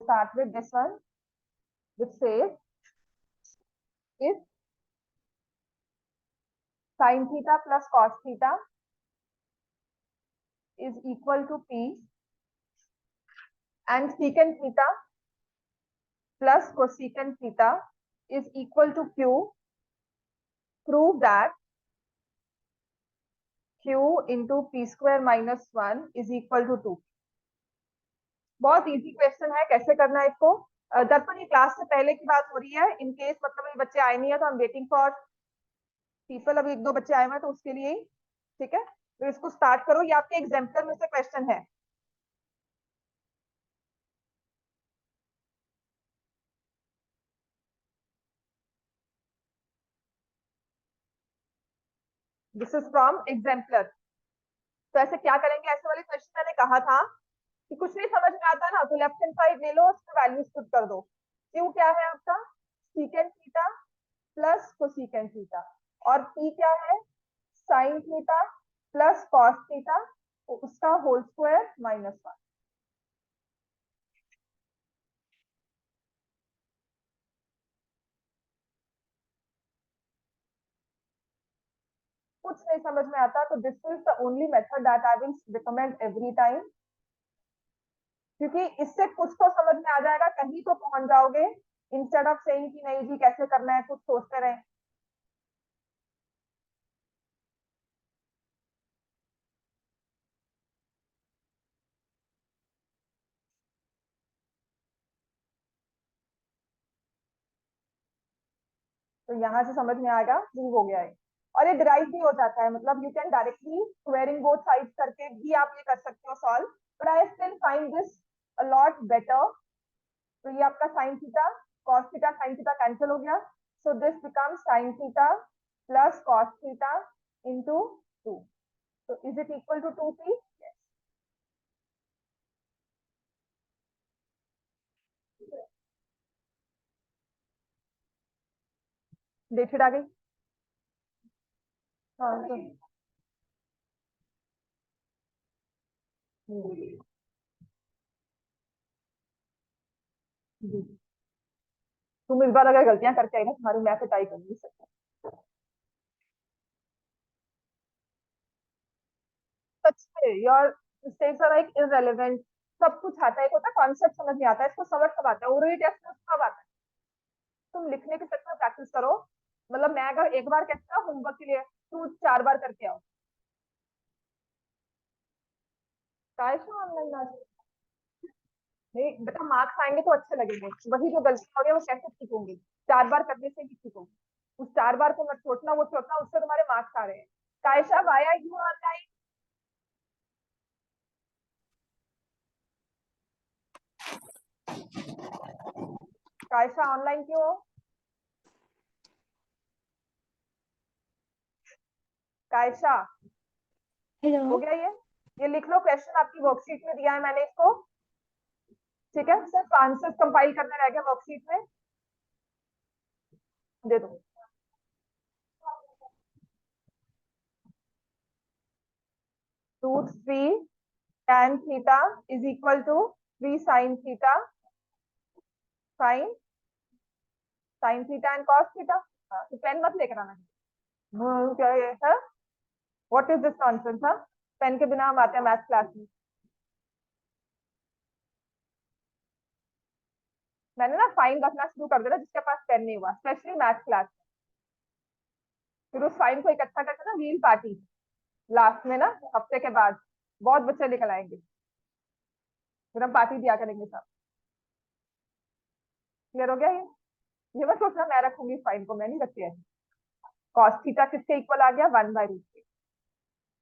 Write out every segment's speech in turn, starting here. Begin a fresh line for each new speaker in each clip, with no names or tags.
start with this one, which says if sin theta plus cos theta is equal to P and secant theta plus cosecant theta is equal to Q, prove that Q into P square minus 1 is equal to 2. बहुत easy question है, कैसे करना है इसको। दर्पण ये class से पहले की बात हो रही है, इन केस मतलब ये बच्चे आए नहीं है तो हम वेटिंग फॉर पीपल, अभी 1-2 बच्चे आए हुए हैं तो उसके लिए, ठीक है। तो इसको स्टार्ट करो, ये आपके एग्जाम्पलर में से क्वेश्चन है। This is from exemplar. तो ऐसे क्या करेंगे, ऐसे वाले क्वेश्चन मैंने कहा था कि कुछ नहीं समझ में आता ना तो लेफ्ट हैंड साइड ले लो, उसमें वैल्यूज पुट कर दो। क्यू क्या है आपका, secant theta plus cosecant theta, और पी क्या है, sign theta plus cos theta, उसका होल स्क्वायर माइनस 1। कुछ नहीं समझ में आता तो this is the only method that I will recommend every time, क्योंकि इससे कुछ तो समझ में आ जाएगा, कहीं तो पहुंच जाओगे, इंस्टेड ऑफ सेइंग कि नहीं जी कैसे करना है, कुछ सोचते रहे। तो यहाँ से समझ में आएगा, प्रूव हो गया है, और ये डिराइव भी हो जाता है, मतलब you can directly squaring both sides करके भी आप ये कर सकते हो solve, but I still find this a lot better. तो ये आपका sine theta cos theta sine theta cancel हो गया, so this becomes sine theta plus cos theta into 2। तो is it equal to 2p? Date sheet आ गई। हाँ तो जी, तुम इस बार अगर गलतियां करके आई ना, तुम्हारी मैं पिटाई करूंगी सच में। Your mistakes are like irrelevant, सब कुछ आता है, एक होता है कॉन्सेप्ट समझ नहीं आता है, इसको समझ कब आता है, ओरली टेस्ट में कब आता है। तुम लिखने के चक्कर में प्रैक्टिस करो, मतलब मैं अगर एक बार कहती हूँ होमवर्क के लिए, तू 4 बार करके आओ। ऑनलाइन नहीं बेटा, मार्क्स आएंगे तो अच्छे लगेंगे, वही जो गलती हो रही है वो कैसे ठीक होंगी, 4 बार करने से ही ठीक होगी। उस 4 बार को मत सोचना, वो सोचना उससे तुम्हारे मार्क्स आ रहे हैं। Kaysha why are you online? Kaysha online क्यों हो? कायशा, हो
हेलो।
गया ये लिख लो, क्वेश्चन आपकी वर्कशीट में दिया है मैंने इसको, ठीक है, सिर्फ आंसर्स कंपाइल करने रह गया वर्कशीट में, दे दो। Root 3 tan theta is equal to 3 sin theta sine sine theta and cos theta. तो पेन मत लेकर आना। क्या ये है, व्हाट इज दिस नॉनसेंस? हाँ, पेन के बिना हम आते हैं मैथ क्लास में। मैंने ना फाइन रखना शुरू कर दिया जिसके पास पेन नहीं हुआ, स्पेशली मैथ क्लास। फिर उस फाइन को इकट्ठा करके ना व्हील पार्टी लास्ट में ना, हफ्ते के बाद बहुत बच्चे निकल आएंगे, फिर हम पार्टी दिया करेंगे सब। क्लियर हो गया ये मत सोचना मैं रखूंगी फाइन को, मैं नहीं रखती है। कॉस थीटा किसके इक्वल आ गया, 1/√3।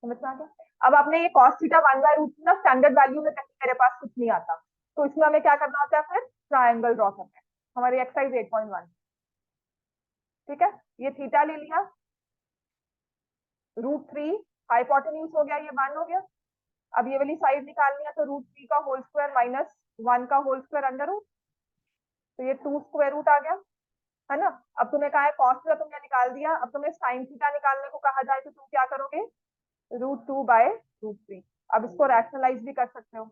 समझ में आ गया? अब आपने ये कॉस थीटा 1/√3 ना स्टैंडर्ड वैल्यू में कहीं मेरे पास कुछ नहीं आता, तो इसमें हमें क्या करना होता है, फिर ट्राइंगल ड्रॉ करना है, हमारी एक्सरसाइज 8.1। ठीक है, ये थीटा ले लिया, √3 हाइपोटेन्यूज हो गया, ये 1 हो गया। अब ये वाली साइड निकालनी है, तो √3 का होल स्क्वायर माइनस 1 का होल स्क्वायर अंडर रूट, तो ये 2 स्क्वायर रूट आ गया, है ना। अब तुम्हें कहा है कॉस थीटा तुमने निकाल दिया, अब तुम्हें साइन थीटा निकालने को कहा जाए तो तुम क्या करोगे, √2/√3। अब इसको रैशनलाइज भी कर सकते हो।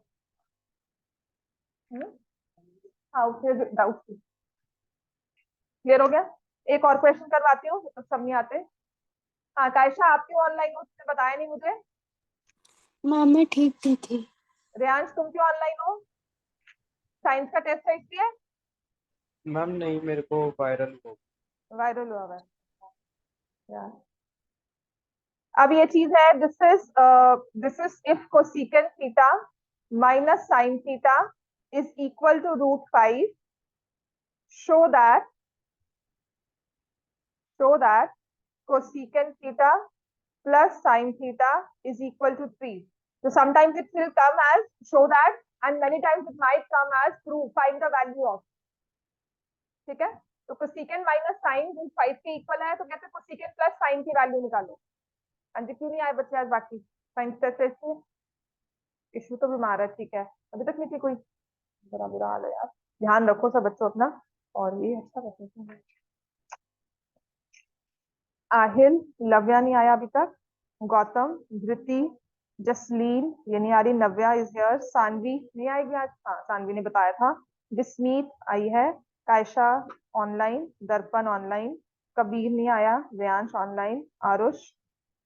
हाँ उसमें डाउट थी। क्लियर हो गया? एक और क्वेश्चन करवाती हूँ जब तक सब नहीं आते। हाँ कायशा, आप क्यों ऑनलाइन हो? उसने बताया नहीं मुझे।
मैम मैं ठीक दी थी।
रेयांश तुम क्यों ऑनलाइन हो? साइंस का टेस्ट है इसलिए?
मैम नहीं, मेरे को वायरल हो।
वायरल हुआ हुआ है यार। अब ये चीज है, this is if cosecant theta minus sine theta is equal to √5, show that cosecant theta plus sin theta is equal to 3. So sometimes it will come as show that, and many times it might come as prove, find the value of. ठीक है? तो cosecant minus sign 5 के equal है, तो कहते हैं cosecant plus sine की value निकालो। हाँ जी, क्यों नहीं आए बच्चे आज? बाकी साइंस टेस्ट इशू तो बीमार है, ठीक है, अभी तक नहीं थी कोई। बड़ा बुरा हाल है यार। ध्यान रखो सब बच्चों अपना। और ये अच्छा करते हैं। आहिल, लव्या नहीं आया अभी तक, गौतम, धृति, जसलीन ये नहीं आ रही, नव्या इज हियर, सानवी नहीं आएगी आज, हाँ सानवी ने बताया था, जिस्मीत आई है, कायशा ऑनलाइन, दर्पण ऑनलाइन, कबीर नहीं आया, रेयांश ऑनलाइन, आरुष,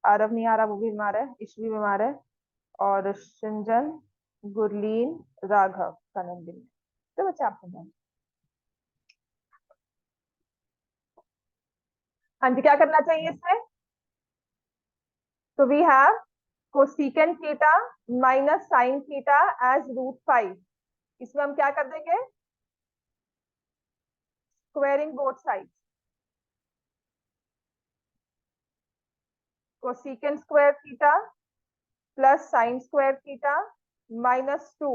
आरव नहीं आ रहा, वो भी बीमार है, ईशवी बीमार है, और सिंजन, गुरलीन, राघव, कनंदिनी। तो बच्चे आप समझाएं। हाँ जी, क्या करना चाहिए इसमें? तो we have cosecant theta minus sine theta as √5। इसमें हम क्या कर देंगे? Squaring both side. cosecant square theta plus sine square theta -2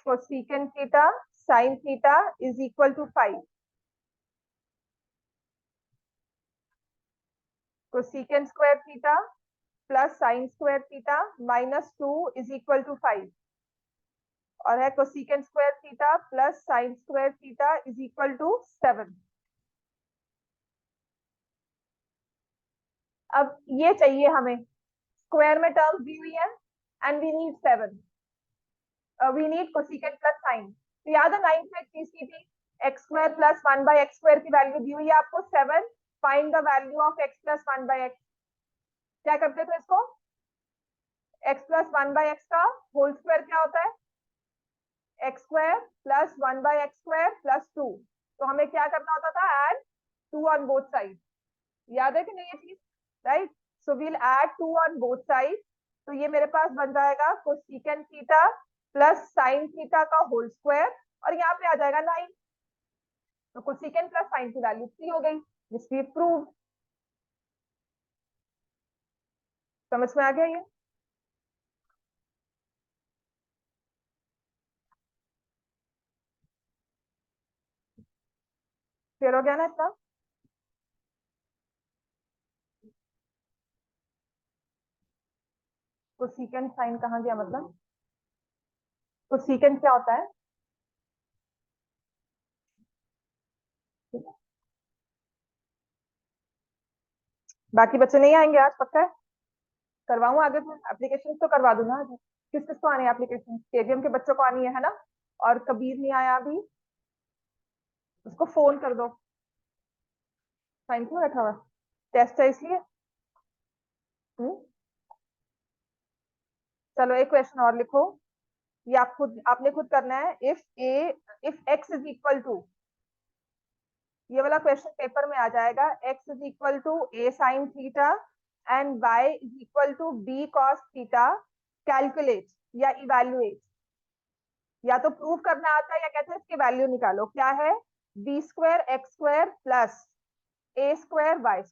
cosecant theta sine theta is equal to 5। cosecant square theta plus sine square theta -2 is equal to 5, और है cosecant square theta plus sine square theta is equal to 7। अब ये चाहिए हमें, square में terms दी हुई है, and we need 7, we need cosecant plus sine. तो याद है 9 में एक चीज की थी, एक्स स्क्वायर प्लस 1/x² की वैल्यू दी हुई है आपको 7, find the value of x plus 1/x। क्या करते थे इसको? x प्लस 1/x का होल स्क्वायर क्या होता है? x² plus 1/x² plus 2। तो हमें क्या करना होता था? Add 2 on both side. याद है कि नहीं ये चीज? Right, so we'll add 2 on both side. तो ये मेरे पास बन जाएगा cosecant theta plus sine theta का होल स्क्वायर, और यहाँ पे आ जाएगा 9। तो cosecant प्लस साइन की वैल्यू 3 हो गई, विच वी प्रूव। समझ में आ गया ये? क्लियर हो गया ना इतना? cosecant साइन कहाँ गया? मतलब cosecant क्या होता है? बाकी बच्चे नहीं आएंगे आज, पक्का है? करवाऊं आगे से एप्लीकेशन? तो करवा दूंगा आज। किस किस को आनी है एप्लीकेशन? केवीएम के बच्चों को आनी है ना? और कबीर नहीं आया अभी, उसको फोन कर दो। साइन क्यों रखा हुआ? टेस्ट है इसलिए। हम्म? चलो एक क्वेश्चन और लिखो, ये आप खुद, आपने खुद करना है। If X is equal to, ये वाला क्वेश्चन पेपर में आ जाएगा, X is equal to a sin theta and y is equal to b cos theta, calculate या इवेल्युएट। या तो प्रूव करना आता है या कहते हैं इसकी वैल्यू निकालो। क्या है? b² x² plus a² y।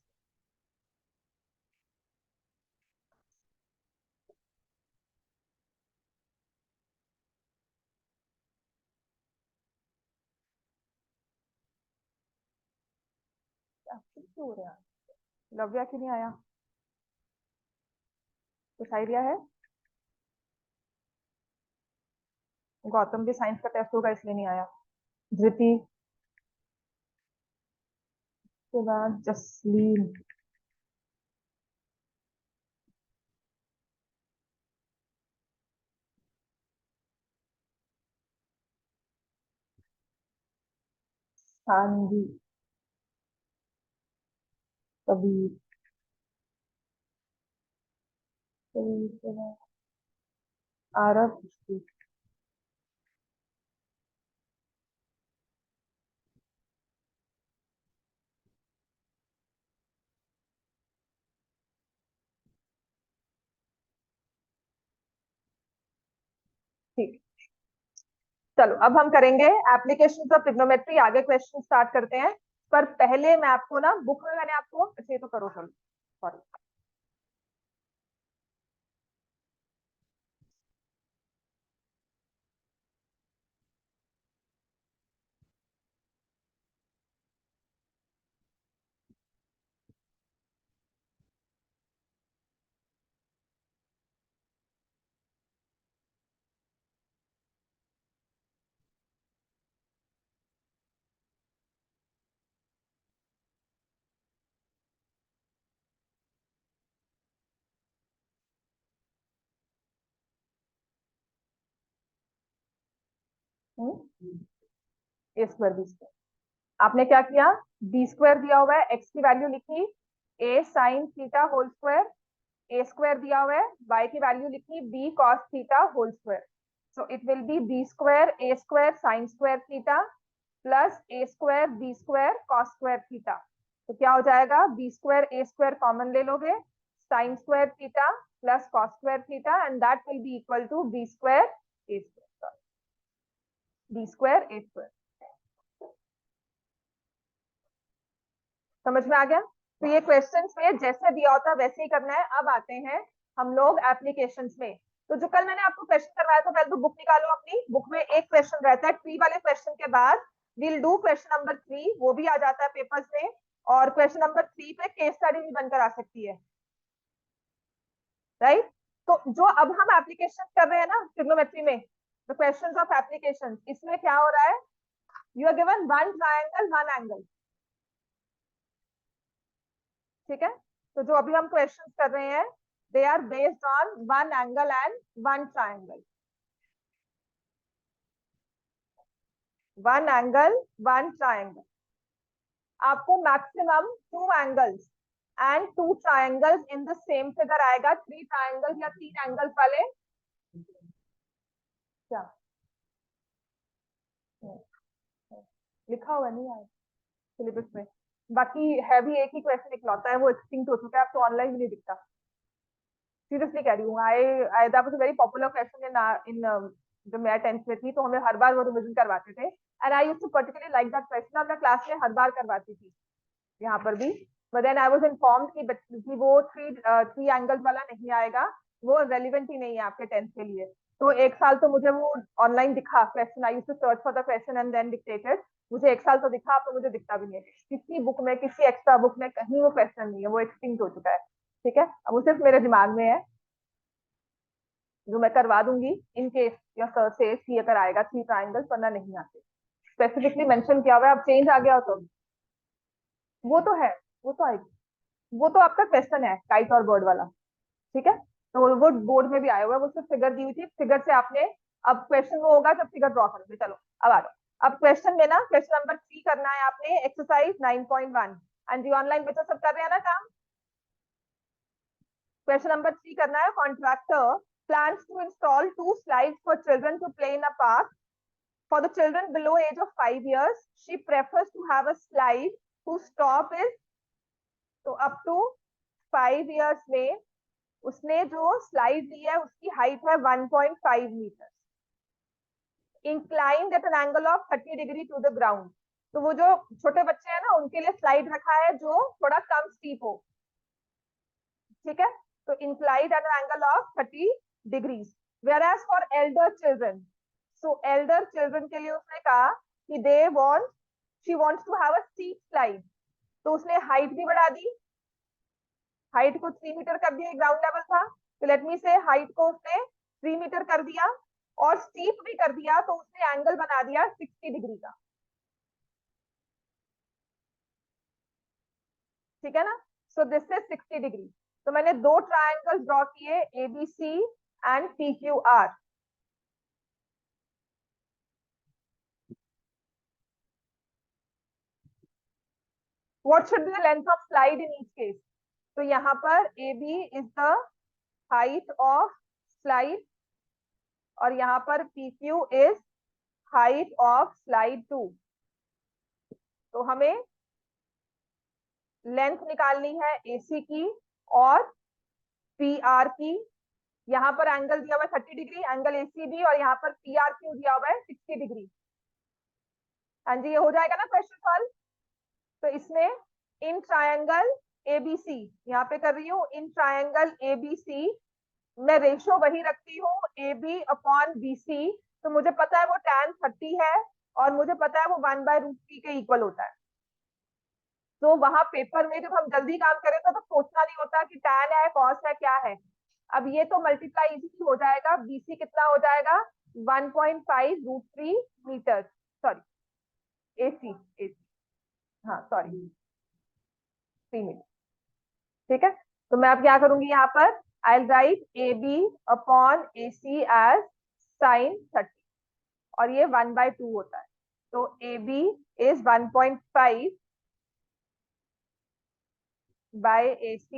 क्यों हो रहा है? लव्या क्यों नहीं आया? कुछ आइडिया है? गौतम भी साइंस का टेस्ट होगा इसलिए नहीं आया। धृति के बाद जसलीन। हाँ जी। कबीर। कबीर। आरब स्ट्रीट। ठीक। चलो अब हम करेंगे एप्लीकेशन ऑफ ट्रिग्नोमेट्री, आगे क्वेश्चन स्टार्ट करते हैं। पर पहले मैं आपको ना बुक में मैंने आपको, अच्छा ये तो करो चलो, सॉरी। ए स्क्वायर बी स्क्वायर। आपने क्या किया, बी स्क्वायर दिया हुआ है, एक्स की वैल्यू लिखी, A sine theta whole square, A square दिया हुआ है, y की वैल्यू लिखी B cos theta whole square. So it will be B square A square sine square theta plus A square B square cos square theta. तो क्या हो जाएगा, B square A square common ले लोगे, sine square theta plus cos square theta, and that will be equal to B square A square, B square A square. समझ में आ गया? तो ये क्वेश्चंस में जैसे दिया होता है वैसे ही करना है। अब आते हैं हम लोग एप्लीकेशंस में। तो जो कल मैंने आपको क्वेश्चन करवाया था, पहले तो बुक निकालो अपनी, बुक में एक क्वेश्चन रहता है, ट्री वाले क्वेश्चन के बाद विल डू क्वेश्चन नंबर 3, वो भी आ जाता है पेपर्स में, और क्वेश्चन नंबर 3 पे केस स्टडी भी बनकर आ सकती है, राइट? तो जो अब हम एप्लीकेशन कर रहे हैं ना ट्रिग्नोमेट्री में, द क्वेश्चंस ऑफ एप्लीकेशन, इसमें क्या हो रहा है, you are given one triangle one angle, ठीक है? तो जो अभी हम क्वेश्चन कर रहे हैं, they are based on one angle and one triangle, one angle one triangle. आपको maximum two angles and two triangles in the same figure आएगा, थ्री ट्रायंगल्स या तीन एंगल्स वाले। क्या लिखा हुआ नहीं आया सिलेबस में? बाकी है भी एक ही क्वेश्चन इकलौता है, वो एक्सटिंक्ट हो चुका है, अब तो ऑनलाइन भी नहीं दिखता। सीरियसली कह रही हूँ, I that was a very popular question in जब मैं 10th में थी, तो हमें हर बार वो रिवीजन करवाते थे, and I used to particularly like that question, और मैं क्लास में हर बार करवाती थी यहाँ पर भी। But then I was informed कि वो थ्री एंगल्स वाला नहीं आएगा, वो रेलिवेंट ही नहीं है आपके 10th के लिए। तो एक साल तो मुझे वो ऑनलाइन दिखा question, I used to search for the question and then dictated, मुझे एक साल तो दिखा, अब तो मुझे दिखता भी नहीं है किसी बुक में, किसी एक्स्ट्रा बुक में कहीं वो क्वेश्चन नहीं है, वो एक्सटिंक्ट हो चुका है। ठीक है, अब वो सिर्फ मेरे दिमाग में है, जो मैं करवा दूंगी इन केस या सर से कि अगर आएगा थ्री ट्राइंगल्स, वरना नहीं आते, स्पेसिफिकली मेंशन किया हुआ है, अब चेंज आ गया हो तो वो तो है, वो तो आएगी, वो तो आपका क्वेश्चन है काइट और बर्ड वाला, ठीक है? तो वो बोर्ड में भी आया हुआ है, वो सिर्फ फिगर दी हुई थी, फिगर से आपने, अब क्वेश्चन वो होगा जब फिगर ड्रॉ करोगे। चलो अब आ जाओ, अब क्वेश्चन में ना क्वेश्चन नंबर 3 करना है आपने, एक्सरसाइज 9.1। एंड जी ऑनलाइन बच्चा सब कर रहे हैं ना काम? क्वेश्चन नंबर 3 करना है, contractor plans to install two slides for children to play in a park. For the children below age of 5 years, she prefers to have a slide whose top is, तो up to 5 years में उसने जो slide ली है उसकी height है 1.5 metre, inclined at an angle of 30 degree to the ground. तो वो जो छोटे बच्चे हैं ना, उनके लिए स्लाइड रखा है जो थोड़ा कम स्टीप हो, ठीक है? तो inclined at an angle of 30 degrees. Where as for elder children, so elder children के लिए उसने कहा कि they want, she wants to have a steep slide, तो उसने हाइट भी बढ़ा दी, हाइट को 3 मीटर कर दिया, ग्राउंड लेवल था, तो लेट मी से हाइट को उसने 3 मीटर कर दिया, और स्टीप भी कर दिया, तो उसने एंगल बना दिया 60 डिग्री का, ठीक है ना? So this is 60 degree. तो मैंने दो ट्रायंगल्स ड्रॉ किए, ABC and PQR. What should be the length of slide in each case? तो यहाँ पर AB is the height of slide और यहाँ पर PQ is height of slide 2. तो हमें लेंथ निकालनी है AC की और PR की. यहाँ पर एंगल दिया हुआ है 30 डिग्री, एंगल ACB, और यहाँ पर PRQ दिया हुआ है 60 डिग्री. हाँ जी, ये हो जाएगा ना क्वेश्चन सॉल्व. तो इसमें इन ट्रायंगल ABC, यहाँ पे कर रही हूँ इन ट्रायंगल ABC, मैं रेशियो वही रखती हूँ AB अपॉन BC. तो मुझे पता है वो tan 30 है और मुझे पता है वो 1/√3 के इक्वल होता है. तो वहां पेपर में जब हम जल्दी काम करें तो सोचना नहीं होता कि tan है cos है क्या है. अब ये तो मल्टीप्लाई इजीली हो जाएगा. BC कितना हो जाएगा 1.5√3 मीटर. सॉरी AC हाँ सॉरी 3 मीटर. ठीक है, तो मैं अब क्या करूंगी यहाँ पर I'll write AB upon AC as sin 30 और ये 1/2 होता है. तो AB is 1.5 by AC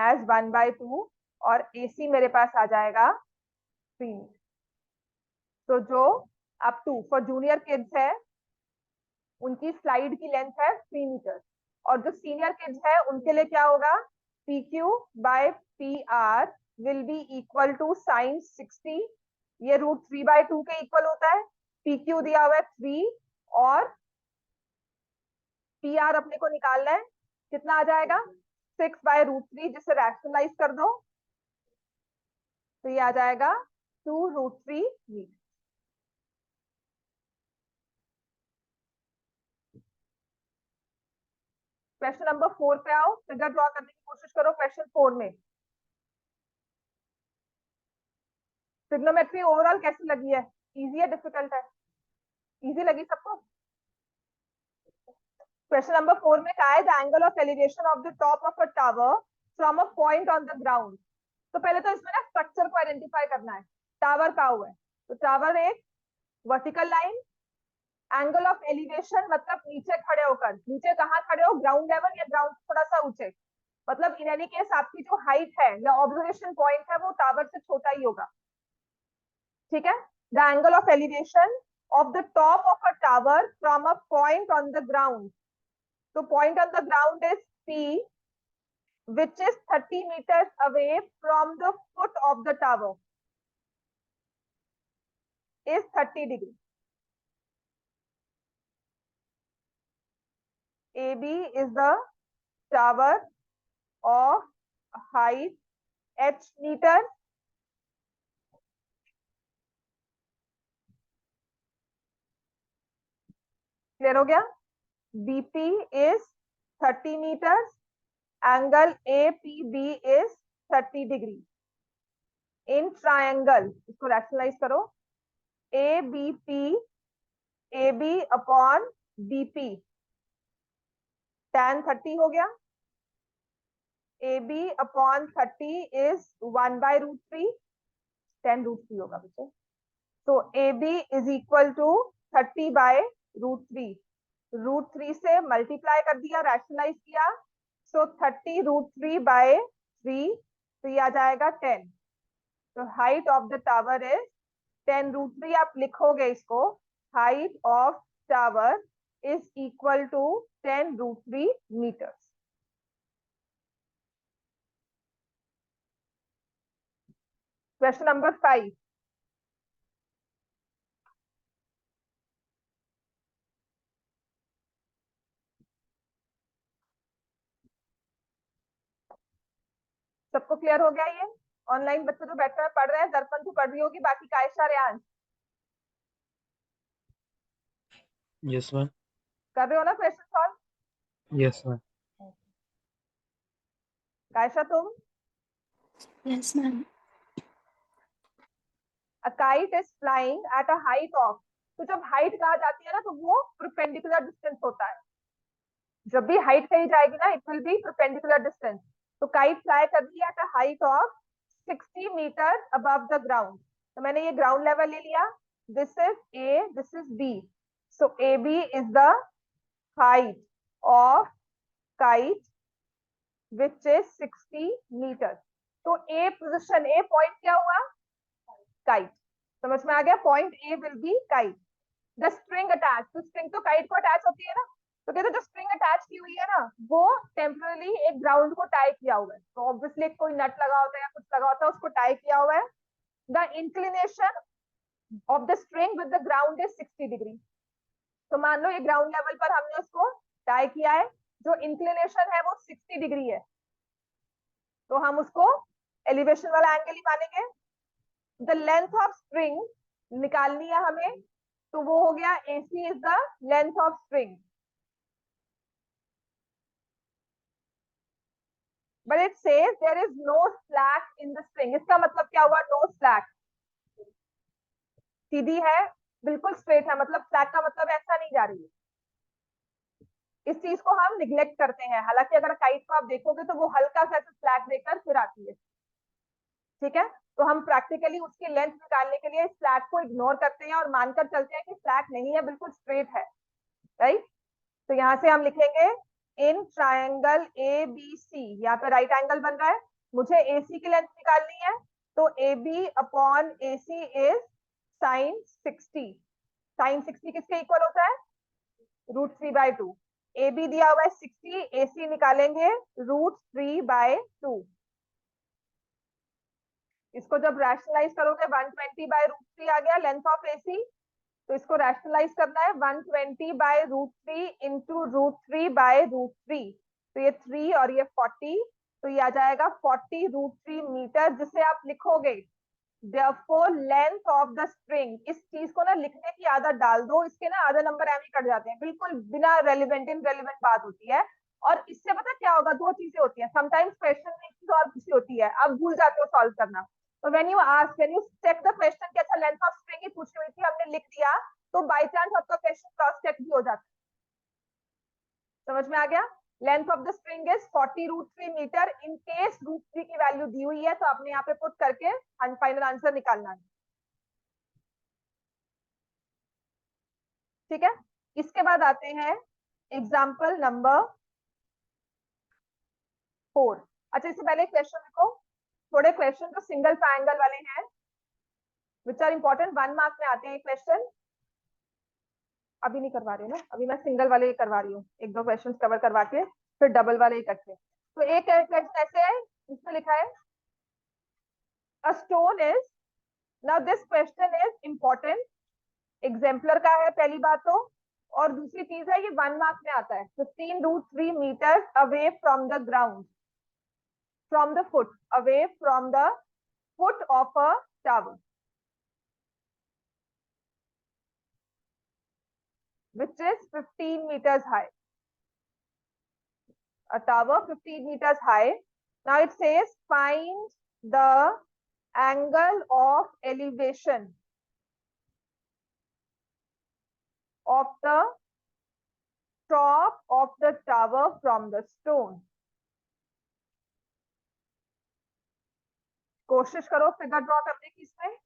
as 1/2 और AC मेरे पास आ जाएगा 3 मीटर. तो जो up to for junior kids है उनकी स्लाइड की लेंथ है 3 मीटर और जो सीनियर किड्स है उनके लिए क्या होगा PQ by PR will be equal to sin 60. ये √3/2 के इक्वल होता है. PQ दिया हुआ है 3 और PR अपने को निकालना है. कितना आ जाएगा 6/√3, जिसे रैशनलाइज कर दो तो ये आ जाएगा 2√3 मीटर. क्वेश्चन नंबर 4 पे आओ. फिगर ड्रॉ करने की कोशिश करो क्वेश्चन 4 में. ट्रिग्नोमेट्री ओवरऑल कैसी लगी है? इजी है डिफिकल्ट है? इजी लगी सबको? क्वेश्चन नंबर 4 में क्या है? The angle of elevation of the top of a tower from a point on the ground. तो पहले तो इसमें ना स्ट्रक्चर को आइडेंटिफाई करना है. टावर का हुआ है तो टावर एक vertical line, angle of elevation मतलब नीचे खड़े होकर. नीचे कहाँ खड़े हो? ग्राउंड लेवल या ग्राउंड थोड़ा सा ऊंचे. मतलब इन एनी केस आपकी जो हाइट है या ऑब्जर्वेशन पॉइंट है वो टावर से छोटा ही होगा. ठीक है, the angle of elevation of the top of a tower from a point on the ground. तो point on the ground is P which is 30 meters away from the foot of the tower is 30 degree. AB is the tower of height h meter. Clear हो गया? BP is 30 meters. Angle APB is 30 degree. In triangle, इसको rationalise करो. ABP AB upon BP tan 30 हो गया. AB upon 30 is 1/√3. 10√3 होगा बच्चे. तो AB is equal to 30/√3. √3 से मल्टीप्लाई कर दिया, रैशनलाइज किया. सो 30√3/3 तो ये आ जाएगा 10. तो height of the tower is 10√3. आप लिखोगे इसको height of tower is equal to 10√3 metres. Question number 5. सबको क्लियर हो गया? ये ऑनलाइन बच्चे तो बैठे हुए पढ़ रहे हैं. दर्पण तो पढ़ रही होगी, बाकी कायशा रेहान
यस मैम.
कर रहे हो ना question solve?
Yes ma'am.
Kaysha तुम?
Yes, ma'am.
A kite is flying at a height of. तो जब हाइट कहा जाती है ना तो वो परपेंडिकुलर डिस्टेंस होता है. जब भी हाइट कही जाएगी ना it will be perpendicular distance. तो काइट फ्लाई कर रही है at a height of 60 metre above the ground. तो मैंने ये ग्राउंड लेवल ले लिया. This is A, this is B. So AB is the height of kite which is 60 metre. तो ए पोजिशन, ए पॉइंट क्या हुआ, काइट। समझ में आ गया, point A will be kite. The string attach, तो स्ट्रिंग तो काइट को अटैच होती है ना, तो कहते जो स्ट्रिंग अटैच की हुई है ना वो टेम्पररी एक ग्राउंड को टाई किया हुआ है, तो ऑब्वियसली कोई नट लगा होता है या कुछ लगा होता है, उसको टाई किया हुआ है। The inclination of the string with the ground is 60 degree. तो मान लो ये ग्राउंड लेवल पर हमने उसको टाई किया है, जो इंक्लिनेशन है वो 60 डिग्री है, तो हम उसको एलिवेशन वाला एंगल ही मानेंगे। द लेंथ ऑफ स्ट्रिंग निकालनी है हमें, तो वो हो गया AC is the length of string. But it says there is no slack in the string. इसका मतलब क्या हुआ, नो स्लैक, सीधी है, बिल्कुल स्ट्रेट है, मतलब स्लैक का मतलब ऐसा नहीं जा रही है। इस चीज को हम निग्लेक्ट करते हैं, हालांकि अगर काइट को आप देखोगे तो वो हल्का सा स्लैक देकर फिर आती है, ठीक है। तो हम प्रैक्टिकली उसकी लेंथ निकालने के लिए स्लैक को इग्नोर करते हैं और मानकर चलते हैं कि स्लैक नहीं है, बिल्कुल स्ट्रेट है, राइट। तो यहाँ से हम लिखेंगे इन ट्रायंगल ABC, यहाँ पे राइट एंगल बन रहा है, मुझे AC की लेंथ निकालनी है, तो AB upon AC is sine 60। Sine 60 किसके इक्वल होता है, √3/2। AB दिया हुआ है 60, AC निकालेंगे √3/2। इसको जब रैशनलाइज करोगे 120/√3 आ गया लेंथ ऑफ AC, तो इसको रैशनलाइज करना है 120/√3 इंटू √3/√3, तो ये 3 और ये 40, तो ये आ जाएगा 40√3 मीटर, जिसे आप लिखोगे therefore length of the string। इस चीज को ना लिखने की आदत डाल दो, इसके ना आधा नंबर एम ही कट जाते हैं, बिल्कुल बिना रेलिवेंट इनरेलिवेंट बात होती है। और इससे पता क्या होगा, दो चीजें होती है, समटाइम्स क्वेश्चन में एक चीज और पूछी होती है, आप भूल जाते हो सॉल्व करना। तो when you check the question कि अच्छा लेंथ ऑफ स्ट्रिंग ही पूछी हुई थी, हमने लिख दिया, तो बाई चांस आपका क्वेश्चन क्रॉस चेक भी हो जाता है। समझ में आ गया, length of the string is 40√3 metre. In case √3 की वैल्यू दी हुई है तो आपने यहाँ पे पुट करके फाइनल आंसर निकालना है, ठीक है। इसके बाद आते हैं एग्जाम्पल नंबर 4। अच्छा, इससे पहले क्वेश्चन लिखो, थोड़े क्वेश्चन तो सिंगल ट्रायंगल वाले हैं विच आर इंपॉर्टेंट, 1 मार्क में आते हैं क्वेश्चन। अभी नहीं करवा रही हूँ ना, अभी मैं सिंगल वाले ही करवा रही हूँ, एक दो क्वेश्चन कवर करवा के फिर डबल वाले इकट्ठे। तो एक क्वेश्चन ऐसे है, इसमें लिखा है a stone is, now this question is important, exemplar का है पहली बात तो, और दूसरी चीज है ये 1 मार्क में आता है। 15√3 metre away from the ground, from the foot, away from the foot of a tower which is 15 meters high. A tower 15 meters high. Now it says find the angle of elevation of the top of the tower from the stone. कोशिश करो figure draw करने की इसमें।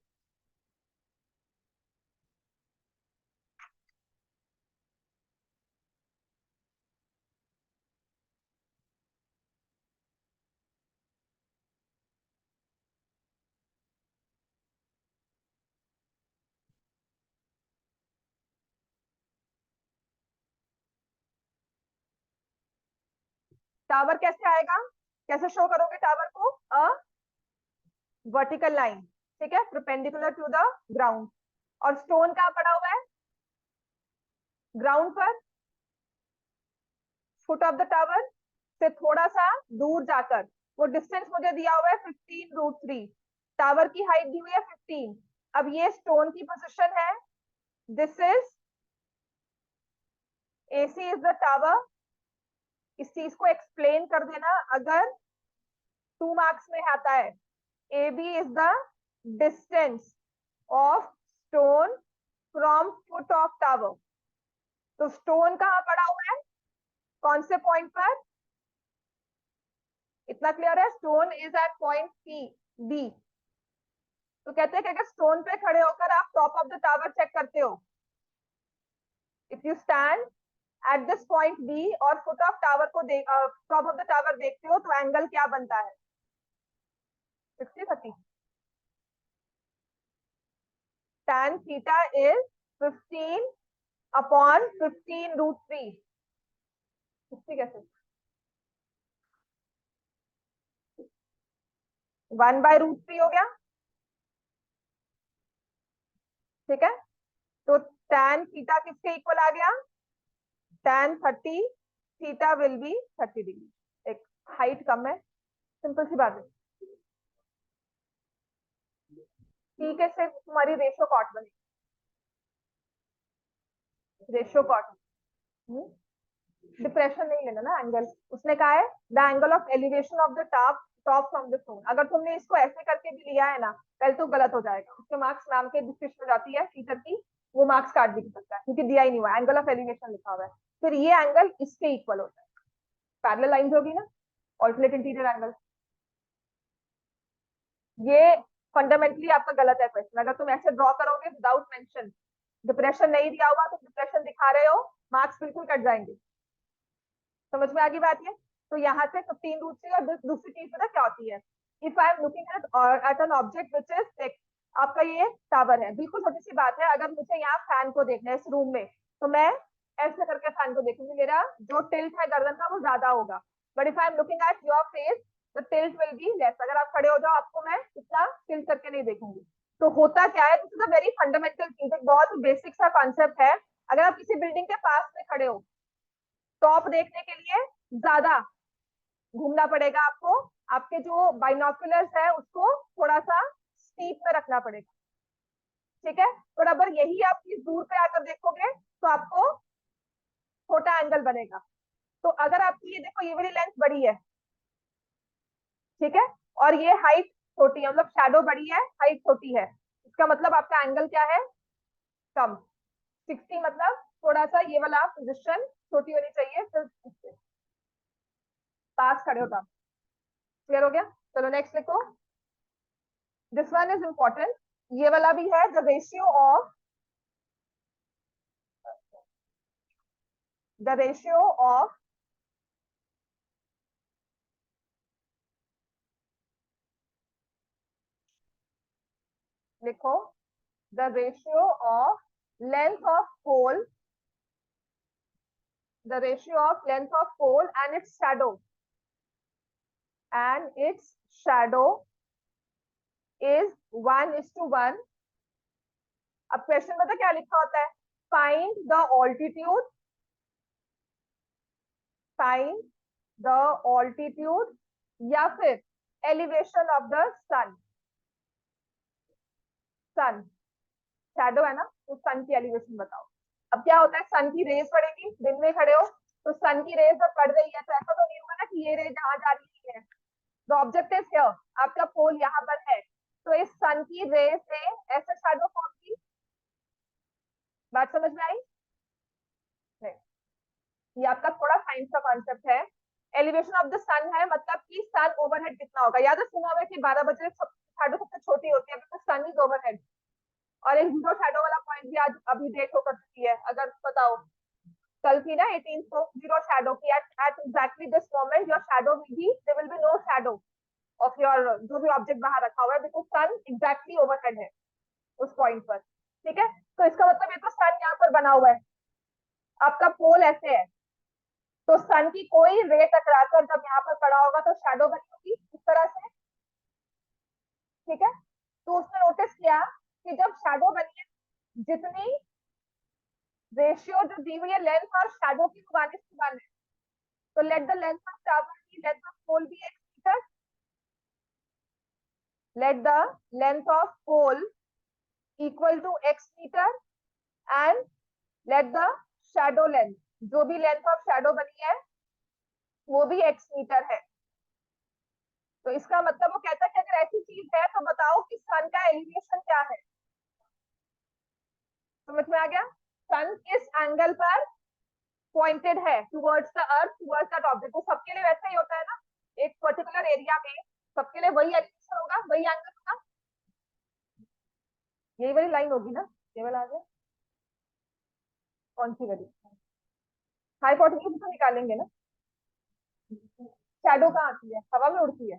Tower कैसे आएगा, कैसे show करोगे tower को, अ वर्टिकल लाइन, ठीक है, परपेंडिकुलर टू द ग्राउंड। और स्टोन कहाँ पड़ा हुआ है, ग्राउंड पर, फुट ऑफ द टावर से थोड़ा सा दूर जाकर। वो डिस्टेंस मुझे दिया हुआ है 15√3, टावर की हाइट दी हुई है 15। अब ये स्टोन की पोजीशन है, this is AC is the tower. इस चीज को एक्सप्लेन कर देना अगर 2 मार्क्स में आता है। AB is the distance of stone from foot of tower. तो स्टोन कहाँ पड़ा हुआ है, कौन से पॉइंट पर, इतना क्लियर है, stone is at point B। तो कहते हैं कि अगर स्टोन पे खड़े होकर आप top of the tower check करते हो, if you stand at this point B और फुट ऑफ टावर को टॉप ऑफ द टावर देखते हो तो एंगल क्या बनता है? 60-30. tan theta is 15 upon 15√3. 60 कैसे? 1/√3 हो गया, ठीक है। तो tan थीटा किसके इक्वल आ गया? tan 30 theta will be 30 degree. एक हाइट कम है, सिंपल सी बात है। ठीक है, सिर्फ तुम्हारी रेशो कॉट बनेगी, रेशो कॉट। डिप्रेशन नहीं लेना ना एंगल। उसने कहा है the angle of elevation of the top from the stone. अगर तुमने इसको ऐसे करके भी लिया है ना, पहले तो गलत हो जाएगा, उसके मार्क्स नाम के डिस्क्रिप्शन में जाती है टीचर की, वो मार्क्स काट भी सकता है क्योंकि दिया ही नहीं हुआ, एंगल ऑफ एलिवेशन लिखा हुआ है। फिर ये एंगल इसके इक्वल होता है, पैरेलल लाइंस होगी ना, ऑल्टरनेट इंटीरियर एंगल। ये फंडामेंटली आपका गलत है क्वेश्चन। अगर तुम ऐसे ड्रॉ करोगे विदाउट मेंशन, डिप्रेशन नहीं दिया हुआ, तुम डिप्रेशन दिखा रहे हो, मार्क्स बिल्कुल कट जाएंगे। समझ में आ गई बात है? तो यहाँ से 15√3 और दूसरी चीज पता क्या होती है? If I am looking at an object which is fix, आपका ये टावर है, बिल्कुल छोटी सी बात है। अगर मुझे यहाँ फैन को देखना है इस रूम में, तो मैं ऐसे करके फैन को देखूंगी, मेरा जो टिल्ट है गर्दन का वो ज्यादा होगा। But if I am looking at your face, the tilt will be less. अगर आप खड़े हो जाओ, आपको मैं इतना टिल्ट करके नहीं देखूंगी। तो होता क्या है, this is a very fundamental चीज, एक बहुत बेसिक सा कॉन्सेप्ट है। अगर आप किसी बिल्डिंग के पास में खड़े हो, टॉप देखने के लिए ज्यादा घूमना पड़ेगा आपको, आपके जो बाइनोकुलर्स है उसको थोड़ा सा स्टीप में रखना पड़ेगा, ठीक है। और अगर यही आप इस दूर पे आकर देखोगे तो आपको छोटा एंगल बनेगा। तो अगर आपकी ये देखो, ये वाली लेंथ बड़ी है, ठीक है, और ये हाइट छोटी है, मतलब शैडो बड़ी है, हाइट छोटी है, इसका मतलब आपका एंगल क्या है? कम। 60 मतलब थोड़ा सा ये वाला पोजिशन छोटी होनी चाहिए, फिर पास खड़े होता। क्लियर हो गया? चलो नेक्स्ट लिखो, दिस वन इज इंपॉर्टेंट, ये वाला भी है, द रेशियो ऑफ लिखो, the ratio of length of pole, the ratio of length of pole and its shadow is 1:1। अब क्वेश्चन में तो क्या लिखा होता है? फाइंड द ऑल्टीट्यूड या फिर elevation of the sun. Shadow है ना, तो सन की एलिवेशन बताओ। अब क्या होता है, सन की रेज पड़ेगी, दिन में खड़े हो तो सन की रेज जब पड़ रही है तो ऐसा तो नहीं होगा ना कि ये रेज जहां जा रही है। द ऑब्जेक्टिव हियर, आपका पोल यहाँ पर है, तो इस सन की रेज से ऐसे शैडो फॉर्म की। बात समझ में आई? नहीं, ये आपका थोड़ा साइंस का कॉन्सेप्ट है। एलिवेशन ऑफ द सन है मतलब कि सन ओवरहेड कितना होगा। याद है, सुना हुआ है कि 12 बजे शैडो सबसे छोटी होती है बिकॉज सन इज ओवरहेड। और एक जीरो शैडो वाला पॉइंट भी आज अभी डेट हो कर चुकी है, अगर बताओ कल थी ना 18 को, जीरो शैडो की। At exactly this moment your shadow will be, there will be no shadow of your जो भी ऑब्जेक्ट बाहर रखा हुआ है, बिकॉज सन एग्जैक्टली ओवरहेड है उस पॉइंट पर, ठीक है। तो इसका मतलब ये तो सन यहाँ पर बना हुआ है, आपका पोल ऐसे है, तो सन की कोई रे टकराकर जब यहाँ पर पड़ा होगा तो शैडो बनी होगी इस तरह से, ठीक है। तो उसने नोटिस किया कि जब शैडो बनी है, जितनी रेशियो जो दी हुई है लेंथ और शैडो की, 1:1 है। तो let the length of tower की length of pole be x metre, let the length of pole equal to x meter and let the shadow length, जो भी लेंथ ऑफ शैडो बनी है वो भी x मीटर है। तो इसका मतलब वो कहता है कि अगर ऐसी चीज है तो बताओ कि सन का एलिवेशन क्या है। समझ में आ गया? सन किस एंगल पर पॉइंटेड है towards the earth, towards that object. तो सबके लिए वैसा ही होता है ना, एक पर्टिकुलर एरिया में सबके लिए वही एलिवेशन होगा, वही एंगल होगा, यही वाली लाइन होगी ना। केवल आ गया, कौन सी वाली? हाइपोटेन्यूज तो निकालेंगे ना। शैडो कहाँ आती है, हवा में उड़ती है।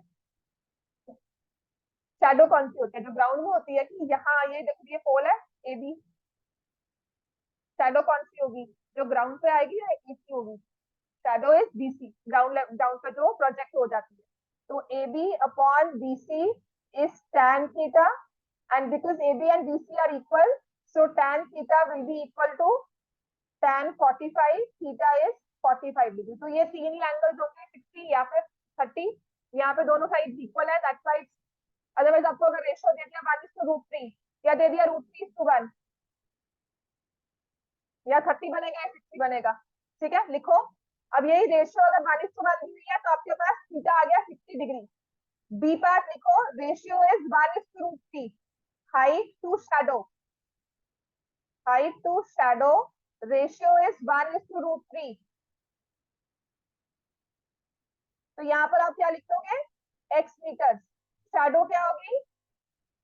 शैडो कौन सी होती है, जो ग्राउंड में होती है कि यहाँ ये देखो ये पोल है ए बी। शैडो कौन सी होगी, जो ग्राउंड पे आएगी या इसकी होगी। शैडो इज बीसी, ग्राउंड पे जो प्रोजेक्ट हो जाती है। तो A B upon B C is tan theta, and because AB and BC are equal, so tan theta will be equal to tan 45, theta is 45 degree. तो ये तीन ही angles होंगे 60 या फिर 30। यहाँ पे दोनों साइड इक्वल है, दैट्स व्हाई। अदरवाइज आपको अगर रेशियो दे दिया 1:√3 या दे दिया √3:1, या 30 बनेगा या 60 बनेगा। ठीक है, लिखो। अब यही रेशियो अगर 1:1 दी हुई है तो आपके पास थीटा आ गया 60 डिग्री। बी पार्ट लिखो, ratio is 1:√3, height to shadow, height to shadow ratio is 1:√3। तो यहाँ पर आप क्या लिखोगे, x मीटर, शैडो क्या होगी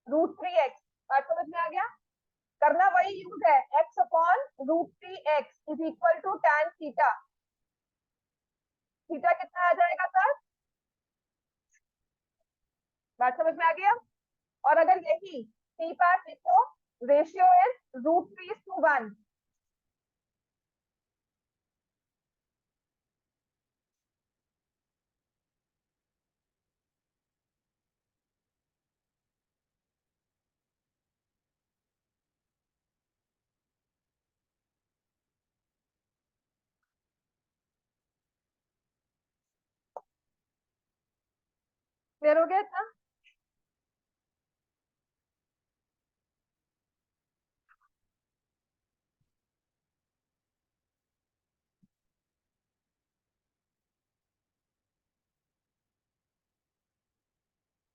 √3x। बात समझ में आ गया। करना वही यूज है, x upon √3x is equal to tan theta. Theta कितना आ जाएगा सर, बात समझ में आ गया। और अगर यही सी पार्ट लिखो, रेशियो इज √3:1। क्लियर हो गया इतना।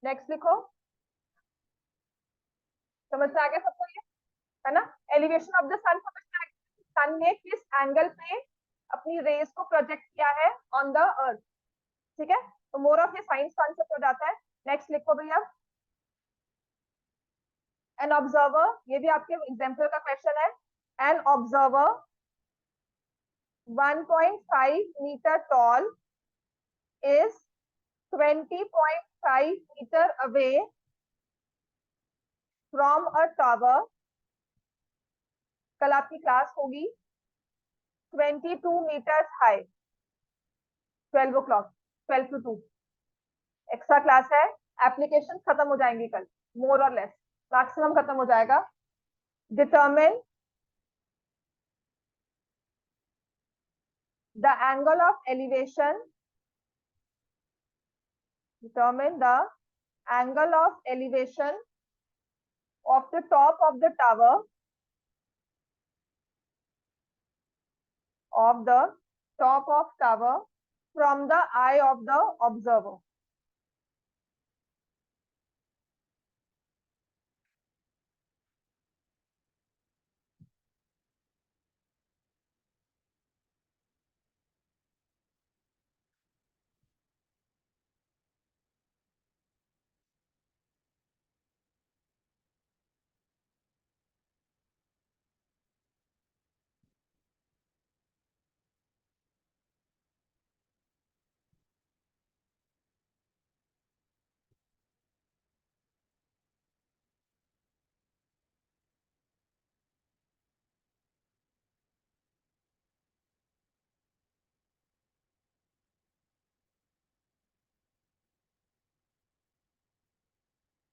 नेक्स्ट लिखो, समझ में आ गया सबको ये, है ना। एलिवेशन ऑफ द सन समझ में आ गया, सन ने किस एंगल पे अपनी रेज को प्रोजेक्ट किया है ऑन द अर्थ। ठीक है, तो मोर ऑफ ये साइंस कॉन्सेप्ट हो जाता है। नेक्स्ट लिखो भैया, एन ऑब्जर्वर, ये भी आपके एग्जाम्पल का क्वेश्चन है। An observer 1.5 meter tall is 20.5 meter away from a tower. कल आपकी क्लास होगी 22 meter high, 12 o'clock, 12 to 2 extra class है। एप्लीकेशन खत्म हो जाएंगी कल, मोर और लेस, मैक्सिमम खत्म हो जाएगा। Determine the angle of elevation, determine the angle of elevation of the top of the tower, of the top of tower from the eye of the observer।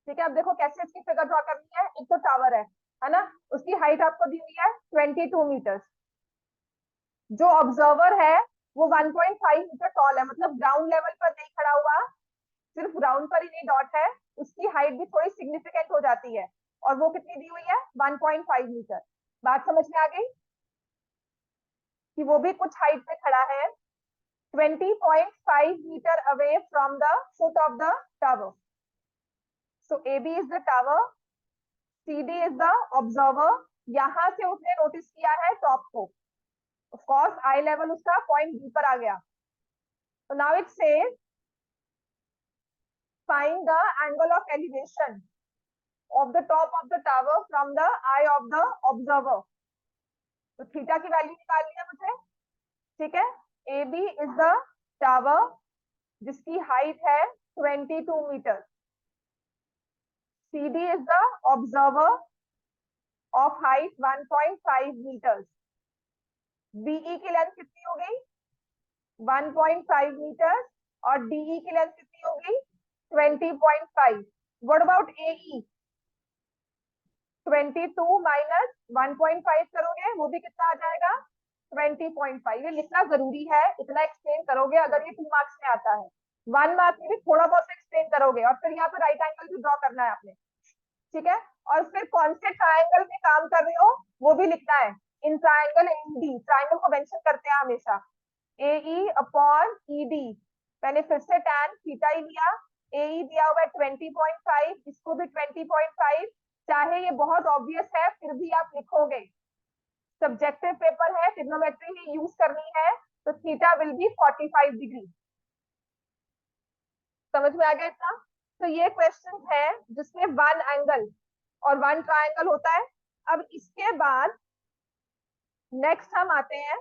ठीक है, अब देखो कैसे इसकी फिगर ड्रॉ करनी है। एक तो टावर है ना, उसकी हाइट आपको दी हुई है 22 मीटर्स। जो ऑब्जर्वर है वो 1.5 मीटर टॉल है, मतलब ग्राउंड लेवल पर नहीं खड़ा हुआ, सिर्फ ग्राउंड पर ही नहीं डॉट है, उसकी हाइट भी थोड़ी सिग्निफिकेंट हो जाती है। और वो कितनी दी हुई है 1.5 मीटर। बात समझ में आ गई कि वो भी कुछ हाइट पे खड़ा है, 20.5 meter away from the foot of the tower. So AB is the tower, CD is the observer। यहां से उसने नोटिस किया है टॉप को, ऑफ कोर्स आई लेवल उसका पॉइंट बी पर आ गया। तो now it says find the angle of elevation of the top of the tower from the eye of the observer। तो थीटा की वैल्यू निकालनी है मुझे। ठीक है, A B is the tower जिसकी हाइट है 22 meter, C D is the observer of height 1.5 meters, B E की लेंथ कितनी हो गई 1.5 मीटर और डीई की लेंथ कितनी हो गई 20.5। व्हाट अबाउट एई 22 माइनस 1.5 करोगे वो भी कितना आ जाएगा 20.5। ये लिखना जरूरी है, इतना एक्सप्लेन करोगे अगर ये 2 मार्क्स में आता है। 1 मार्क्स में भी थोड़ा बहुत एक्सप्लेन करोगे और फिर यहाँ पे राइट एंगल भी ड्रॉ करना है आपने, ठीक है। और फिर कौन से ट्राइंगल में काम कर रहे हो वो भी लिखना है, इन ट्राइंगल एडी, ट्राइंगल को मेंशन करते हैं हमेशा, AE अपॉन ED। मैंने फिर से tan थीटा ही लिया, AE दिया हुआ है 20.5, इसको भी 20.5। चाहे ये बहुत ऑब्वियस है फिर भी आप लिखोगे, सब्जेक्टिव पेपर है, ट्रिग्नोमेट्री ही यूज करनी है, तो थीटा विल बी 45 डिग्री। समझ में आ गया इतना? तो ये क्वेश्चन है जिसमें 1 एंगल और 1 ट्राइंगल होता है। अब इसके बाद नेक्स्ट हम आते हैं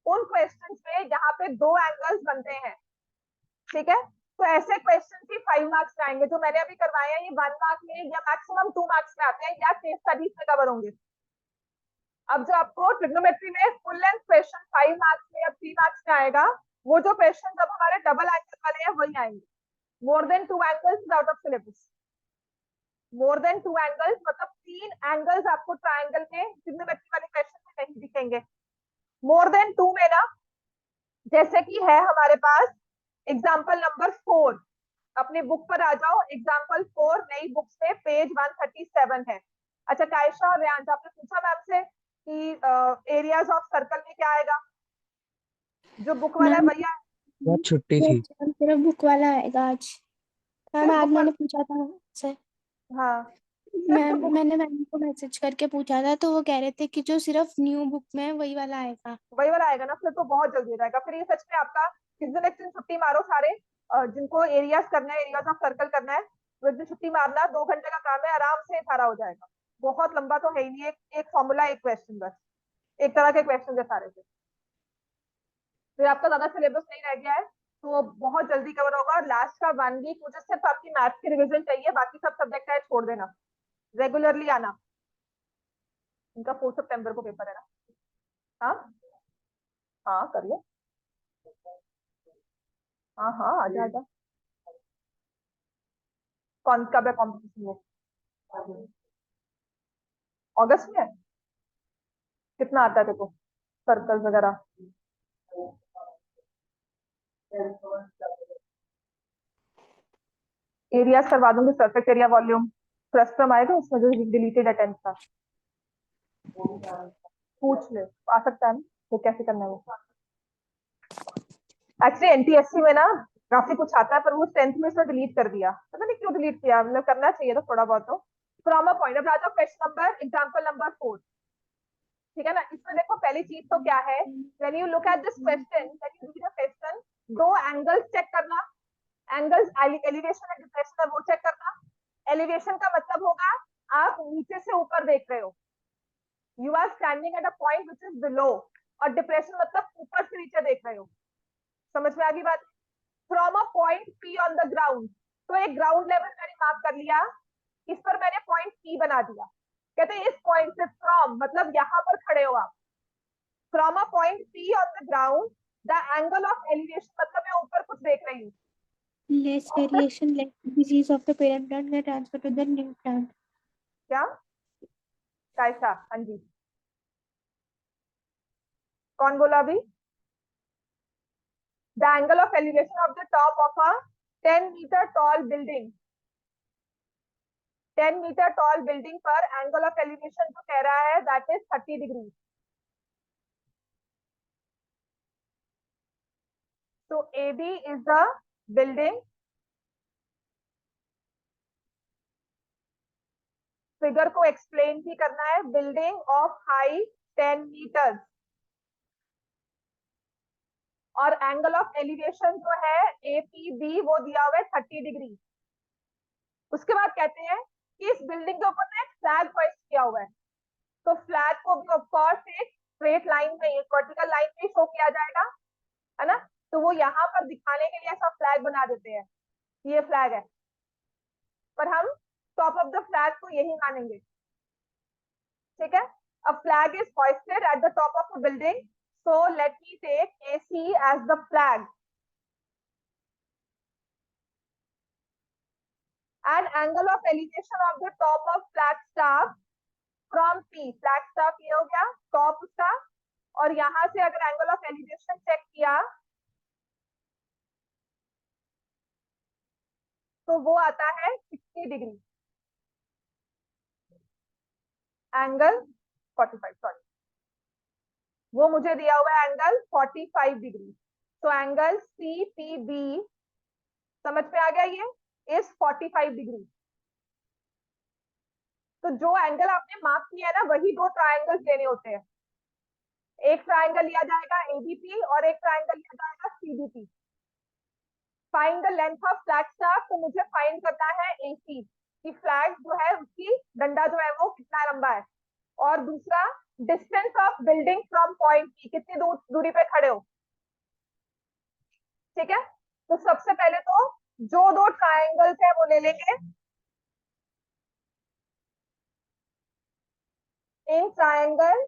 उन क्वेश्चंस पे जहां पे 2 एंगल्स बनते हैं, ठीक है। तो ऐसे क्वेश्चन ही 5 मार्क्स में आएंगे, जो मैंने अभी करवाए हैं ये 1 मार्क में या मैक्सिमम 2 मार्क्स में आते हैं या केस स्टडीज में कवर होंगे। अब जो आपको ट्रिग्नोमेट्री में फुल लेंथ क्वेश्चन 5 मार्क्स में या 3 मार्क्स में आएगा, वो जो क्वेश्चन जब हमारे डबल एंगल वाले हैं वही आएंगे। More than 2 angles is out of syllabus. More than 2 angles मतलब 3 एंगल्स आपको ट्राइंगल में ट्रिग्नोमेट्री वाले क्वेश्चन में नहीं दिखेंगे। मोर देन 2 में ना, जैसे कि है हमारे पास एग्जाम्पल नंबर 4, अपने बुक पर आ जाओ, एग्जाम्पल 4 नई बुक्स में पेज 137 है। अच्छा कायशा और रेयांश, आपने पूछा मैम से कि एरियाज ऑफ सर्कल में क्या आएगा, जो बुक वाला है
मैम
भैया
बहुत छुट्टी
ये
थी।
एग्जाम सिर्फ बुक वाला आएगा आज। मैम
सिर्फ
आज
बुक
मैंने
वाला?
पूछा था से
हाँ, सिर्फ जो बुक
मैंने मैम को मैसेज करके पूछा था तो वो कह रहे थे कि जो सिर्फ न्यू बुक में है वही वाला आएगा।
वही वाला आएगा ना, फिर तो बहुत जल्दी हो जाएगा। फिर ये सच में आपका किस दिन एक दिन छुट्टी मारो सारे, जिनको एरियाज करना है, एरियाज ऑफ सर्कल करना है, वो एक दिन छुट्टी मारना, 2 घंटे का काम है, आराम से सारा हो जाएगा। बहुत लंबा तो है ही नहीं, एक फॉर्मूला एक क्वेश्चन, बस एक तरह के क्वेश्चन है सारे से। फिर आपका ज्यादा सिलेबस नहीं रह गया है तो बहुत जल्दी कवर होगा। और लास्ट का 1 वीक मुझे सिर्फ आपकी मैथ्स की रिवीजन चाहिए, बाकी सब सब्जेक्ट है छोड़ देना, रेगुलरली आना। इनका 4 सितंबर को पेपर है ना? हाँ हाँ कर लो, हाँ हाँ आजा आजा। कौन कब है कॉम्पिटिशन वो? अगस्त में है? कितना आता है देखो सर्कल वगैरह? एरियाज करवा दूंगी, सरफेस एरिया वॉल्यूम फ्रस्ट्रम आएगा उसमें जो डिलीटेड है 10th का, पूछ ले, आ सकता है ना, तो कैसे करना है वो। एक्चुअली एनटीएससी में ना काफी कुछ आता है, पर वो 10th में उसने डिलीट कर दिया, पता नहीं क्यों डिलीट किया, मतलब करना चाहिए था थोड़ा बहुत तो। फ्रॉम अ पॉइंट, अब आ जाओ क्वेश्चन नंबर, एग्जांपल नंबर 4, ठीक है ना। इसमें देखो पहली चीज तो क्या है, when you look at this question, when you read the question, 2 angles check करना, एंगल्स एलिवेशन एंड डिप्रेशन है वो चेक करना। एलिवेशन का मतलब होगा आप नीचे से ऊपर देख रहे हो, you are standing at a point which is below, और डिप्रेशन मतलब ऊपर से नीचे देख रहे हो। समझ में आ गई बात? From a point P on the ground, तो एक ग्राउंड लेवल मैंने मार्क कर लिया, इस पर मैंने पॉइंट पी बना दिया। कहते हैं इस पॉइंट से, फ्रॉम मतलब यहां पर खड़े हो आप, from a point P on the ground the angle of elevation मतलब मैं ऊपर कुछ देख रही हूँ।
Less variation, less disease of the parent plant get transferred to the new plant.
क्या कायशा? हाँ जी, कौन बोला अभी? The angle of elevation of the top of a 10 meter tall building, 10 meter tall building पर एंगल ऑफ एलिवेशन जो कह रहा है दैट इज 30 डिग्री। तो AB is the building, figure को एक्सप्लेन भी करना है, बिल्डिंग ऑफ हाइट 10 मीटर, और एंगल ऑफ एलिवेशन जो है APB वो दिया हुआ है 30 डिग्री। उसके बाद कहते हैं कि इस बिल्डिंग के ऊपर ना एक फ्लैग होइस्ट किया हुआ है, तो फ्लैग को भी ऑफ कोर्स एक स्ट्रेट लाइन में, एक वर्टिकल लाइन में शो किया जाएगा, है ना। तो वो यहाँ पर दिखाने के लिए ऐसा फ्लैग बना देते हैं, ये फ्लैग है, पर हम टॉप ऑफ द फ्लैग को यही मानेंगे, ठीक है। A flag is hoisted at the top of a building, so let me take AC as the flag. An angle of elevation of the top of flagstaff from P, flagstaff ये हो गया top उसका, और यहाँ से अगर angle of elevation check किया तो वो आता है 60 डिग्री, एंगल 45, सॉरी, वो मुझे दिया हुआ है एंगल 45 डिग्री। तो एंगल CPB समझ में आ गया, ये इज 45 डिग्री। तो जो एंगल आपने मार्क किया है ना, वही दो ट्रायंगल्स लेने होते हैं। एक ट्रायंगल लिया जाएगा ABP और एक ट्रायंगल लिया जाएगा CBP। Find the length of Flagstaff, तो मुझे फाइंड करना है AC कि फ्लैग जो है उसकी डंडा जो है वो कितना लंबा है, और दूसरा distance of building from point P, कितनी दूरी पे खड़े हो, ठीक है। तो सबसे पहले तो जो दो ट्रायंगल्स है वो ले लेंगे। In triangle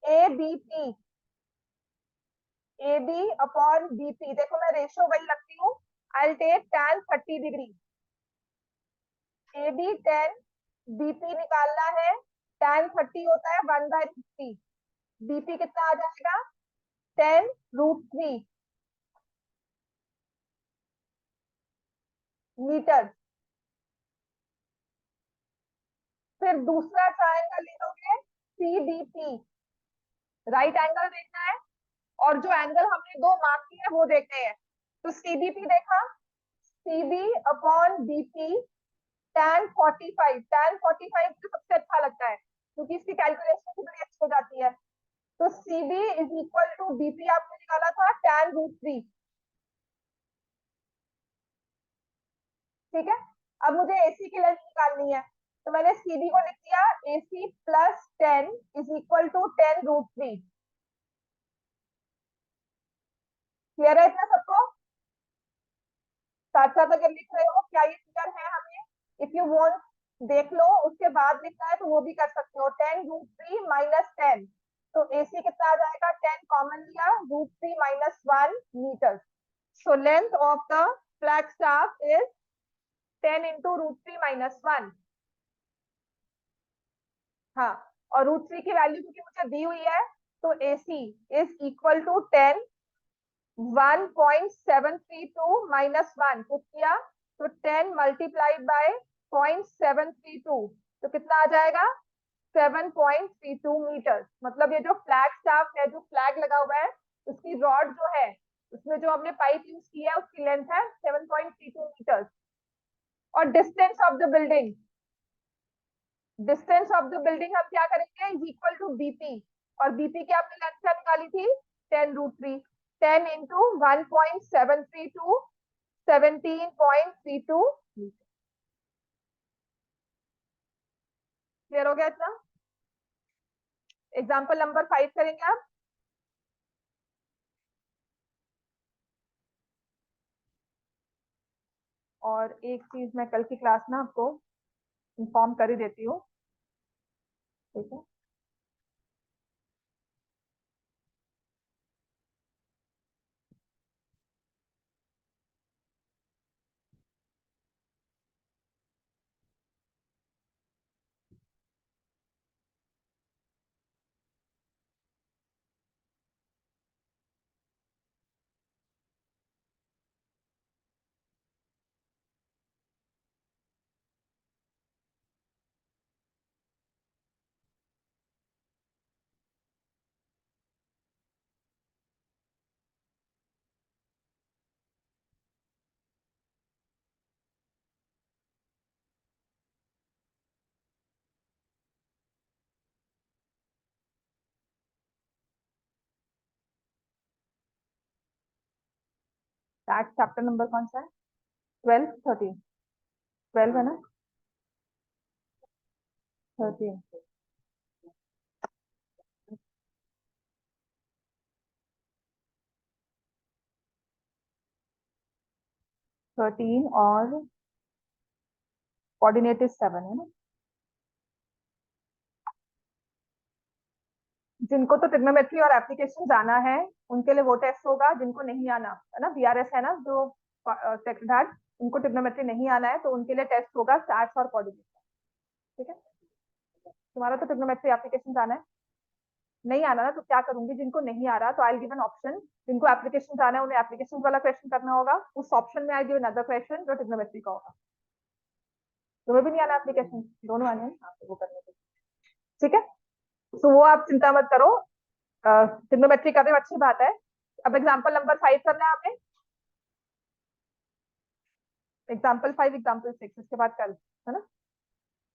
ABP, AB upon BP, देखो मैं रेशियो वही रखती हूँ, I will take tan 30 degree, AB 10, BP निकालना है, tan 30 होता है 1/50, BP कितना आ जाएगा 10√3 मीटर। फिर दूसरा ट्रायंगल ले लोगे CDP, राइट एंगल देखना है, और जो एंगल हमने दो मार्क किए हैं वो देखते हैं। तो CBP देखा, CB upon BP tan 45, tan 45 तो सबसे अच्छा लगता है क्योंकि इसकी कैलकुलेशन भी बड़ी अच्छी हो जाती है। तो CB is equal to BP आपने निकाला था tan√3, ठीक है। अब मुझे AC की लेंथ निकालनी है, तो मैंने CB को लिख दिया AC plus 10 is equal to 10√3। Clear है इतना सबको? साथ साथ अगर लिख रहे हो क्या ये क्लियर है हमें? इफ यू वांट देख लो, उसके बाद लिखना है तो वो भी कर सकते हो, 10√3 माइनस 10, तो AC कितना आ जाएगा, 10 कॉमन लिया, √3 minus 1 meter. So length of the flag staff is 10 into √3 minus 1। हाँ, और √3 की वैल्यू क्योंकि मुझे दी हुई है, तो AC is equal to 10 1.732 minus 1 put किया, तो 10 मल्टीप्लाइड बाय 0.732, तो कितना आ जाएगा 7.32 मीटर। मतलब ये जो फ्लैग स्टाफ है, जो फ्लैग लगा हुआ है, उसकी रॉड जो है, उसमें जो हमने पाइप यूज किया है उसकी लेंथ है 7.32 मीटर। और distance of the building, distance of the building हम क्या करेंगे, इज इक्वल टू BP, और BP की आपने लेंथ क्या निकाली थी 10√3, 10 इंटू 1.732, 17.32। क्लियर हो गया इतना? एग्जाम्पल नंबर 5 करेंगे आप। और एक चीज मैं कल की क्लास ना आपको इन्फॉर्म कर ही देती हूँ, ठीक है। चैप्टर नंबर कौन सा है? 12, 13, 12 है ना, 13। 13 और कोऑर्डिनेट इज 7 है ना। जिनको तो ट्रिग्नोमेट्री और एप्लीकेशन जाना है उनके लिए वो टेस्ट होगा, जिनको नहीं आना है ना, बीआरएस है ना जो सेक्रेटरीट, उनको ट्रिग्नोमेट्री नहीं आना है तो उनके लिए टेस्ट होगा स्टैट्स और कोऑर्डिनेट। ठीक है, तुम्हारा तो ट्रिग्नोमेट्री एप्लीकेशन जाना है, नहीं आना ना तो क्या करूंगी, जिनको नहीं आ रहा तो आई गिव एन ऑप्शन, जिनको एप्लीकेशन जाना है उन्हें एप्लीकेशन वाला क्वेश्चन करना होगा, उस ऑप्शन में आई गिव अनदर क्वेश्चन जो ट्रिग्नोमेट्री का होगा। तुम्हें भी नहीं आना एप्लीकेशन, दोनों आने हैं, तो वो करने के। ठीक है, तो वो आप चिंता मत करो, ट्रिग्नोमेट्री कर रहे हो अच्छी बात है। अब एग्जांपल नंबर 5 करना है आपने, एग्जांपल 5 एग्जांपल 6 इसके बाद कल, है ना,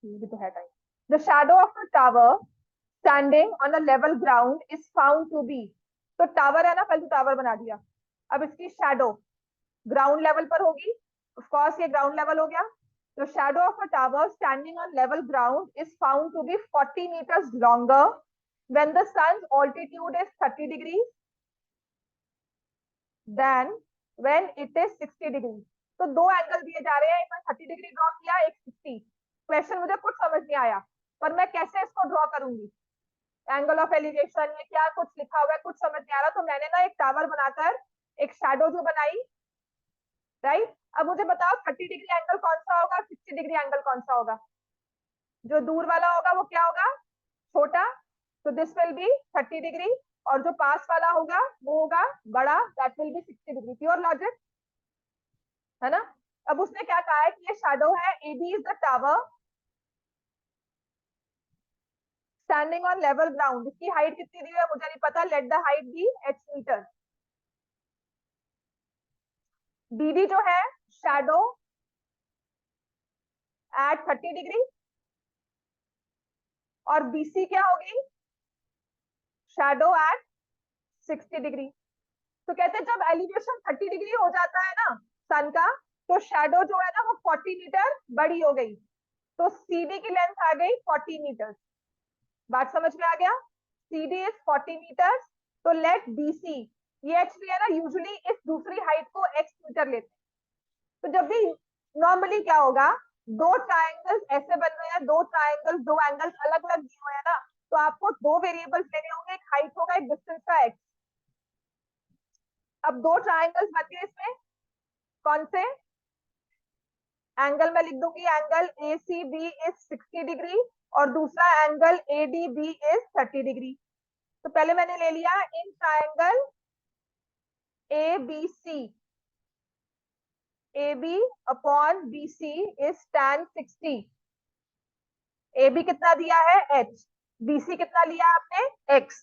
ये भी तो है time. The shadow of a tower standing on a level ground is found to be, तो टावर है ना, पहले तो टावर बना दिया, अब इसकी शैडो ग्राउंड लेवल पर होगी, ऑफ कोर्स ये ग्राउंड लेवल हो गया। तो shadow of a tower standing on level ground is found to be 40 meters longer when the sun's altitude is 30 degrees than when it is 60 degrees। तो दो angle दिए जा रहे हैं, एक 30 डिग्री ड्रॉ किया, एक 60। क्वेश्चन मुझे कुछ समझ नहीं आया, पर मैं कैसे इसको ड्रॉ करूंगी, एंगल ऑफ एलिवेशन ये क्या कुछ लिखा हुआ है, कुछ समझ नहीं आ रहा, तो मैंने ना एक टावर बनाकर एक शैडो जो बनाई, राइट। अब मुझे बताओ 30 डिग्री एंगल कौन सा होगा, 60 डिग्री एंगल कौन सा होगा, जो दूर वाला होगा वो क्या होगा, छोटा, तो दिस विल बी 30 डिग्री, और जो पास वाला होगा वो होगा बड़ा, that will B 60 degree. Pure logic है ना। अब उसने क्या कहा है कि ये शैडो है, A B is the tower standing on level ground, इसकी हाइट कितनी दी है मुझे नहीं पता, let the height be h meter. B D जो है शैडो एट 30 डिग्री, और बीसी क्या होगी, शैडो एट 60 डिग्री। तो कहते हैं जब एलिवेशन 30 डिग्री हो जाता है ना सन का, तो शैडो जो है ना वो 40 मीटर बड़ी हो गई, तो सीडी की लेंथ आ गई 40 मीटर। बात समझ में आ गया, सीडी इज 40 मीटर, तो लेट बीसी, ये एक्चुअली है ना यूजुअली इस दूसरी हाइट को एक्स मीटर लेते हैं। तो जब भी नॉर्मली क्या होगा, दो ट्राइंगल्स ऐसे बन रहे हैं, दो ट्राइंगल्स, दो एंगल्स अलग अलग दिए हुए हैं ना, तो आपको दो वेरिएबल्स लेने होंगे, एक हाइट होगा एक डिस्टेंस का एक्स। अब दो ट्राइंगल्स बन गए इसमें, कौन से एंगल मैं लिख दूंगी, angle A C B is 60 degree और दूसरा angle A D B is 30 degree. तो पहले मैंने ले लिया in triangle A B C, A B upon B C is tan 60। A B कितना दिया है h, बी सी कितना लिया आपने x,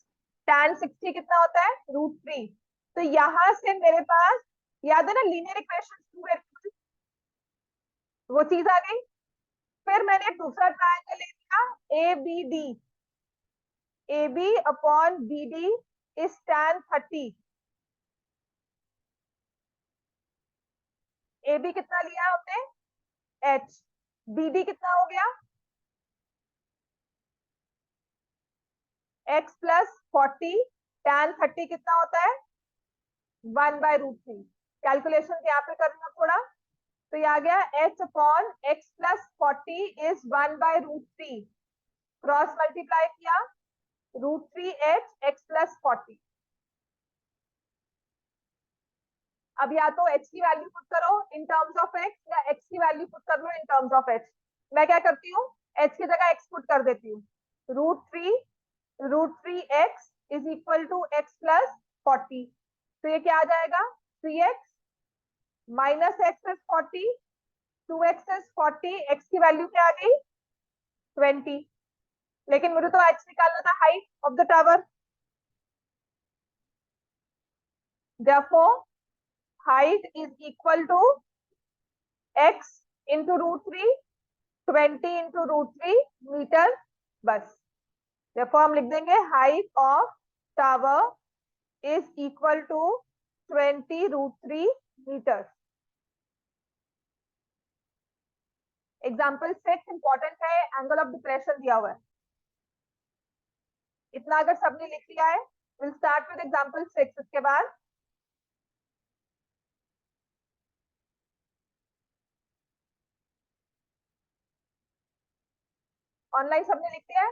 tan 60 कितना होता है √3। तो यहां से मेरे पास याद है ना लीनियर इक्वेशन, वो चीज आ गई। फिर मैंने दूसरा ट्राइंगल ले लिया A B D, A B upon B D is tan 30। A B कितना लिया हमने h, बी डी कितना हो गया x प्लस 40, tan 30 कितना होता है 1/√3। कैलकुलेशन यहाँ पे करना थोड़ा, तो ये आ गया h upon x plus 40 is 1/√3, cross multiply किया √3h x प्लस 40। अब या तो h की वैल्यू पुट करो इन टर्म्स ऑफ x, या x की वैल्यू पुट कर लो इन टर्म्स ऑफ h। मैं क्या करती हूँ, h की जगह x पुट कर देती हूँ, √3x is equal to x plus 40। तो ये क्या आ जाएगा 3x minus x is 40, 2x is 40, x की वैल्यू क्या आ गई 20। लेकिन मुझे तो h निकालना था height of the tower, therefore height is equal to x into √3, 20 into √3 meter बस। therefore हम लिख देंगे height of tower is equal to 20√3 meter. Example 6 important है, एंगल ऑफ डिप्रेशन दिया हुआ है, इतना अगर सबने लिख लिया है, विल स्टार्ट विद एग्जाम्पल 6। इसके बाद ऑनलाइन सबने लिख दिया है?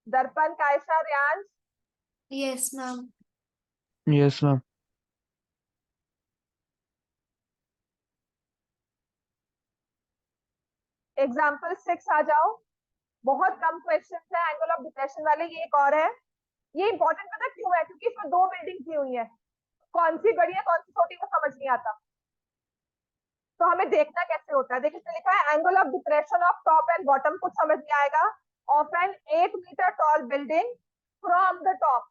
Darpan, Kaysha, Riyansh?
Yes ma'am.
Yes, ma'am.
Example 6 आ जाओ। बहुत कम क्वेश्चन है एंगल ऑफ डिप्रेशन वाले। ये एक और है, ये इंपॉर्टेंट पता क्यों है? क्योंकि इसमें दो बिल्डिंग दी हुई है, कौन सी बड़ी है कौन सी छोटी वो समझ नहीं आता। तो हमें देखना कैसे होता है। देखिए इसमें लिखा है angle of depression of top and bottom, कुछ समझ नहीं आएगा। Of an 8 meter tall building from the top.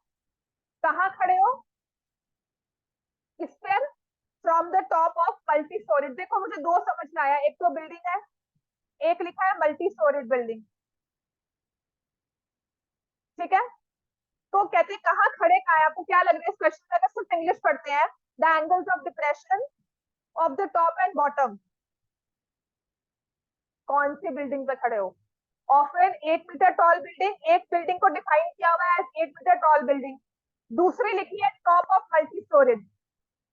कहाँ खड़े हो? किस पर? From the top of multi storage. देखो मुझे दो समझ में आया, एक तो बिल्डिंग है, एक लिखा है मल्टी स्टोरेज बिल्डिंग। ठीक है, तो कहते हैं कहाँ खड़े कहाँ है। आपको क्या लग रहा है इस क्वेश्चन में? अगर सिर्फ इंग्लिश पढ़ते हैं, the angles of depression of the top and bottom, कौन सी बिल्डिंग पे खड़े हो? Of an 8 meter tall building, एक बिल्डिंग को डिफाइन किया हुआ है एज 8 मीटर टॉल बिल्डिंग, दूसरी लिखी है टॉप ऑफ मल्टी स्टोरेज।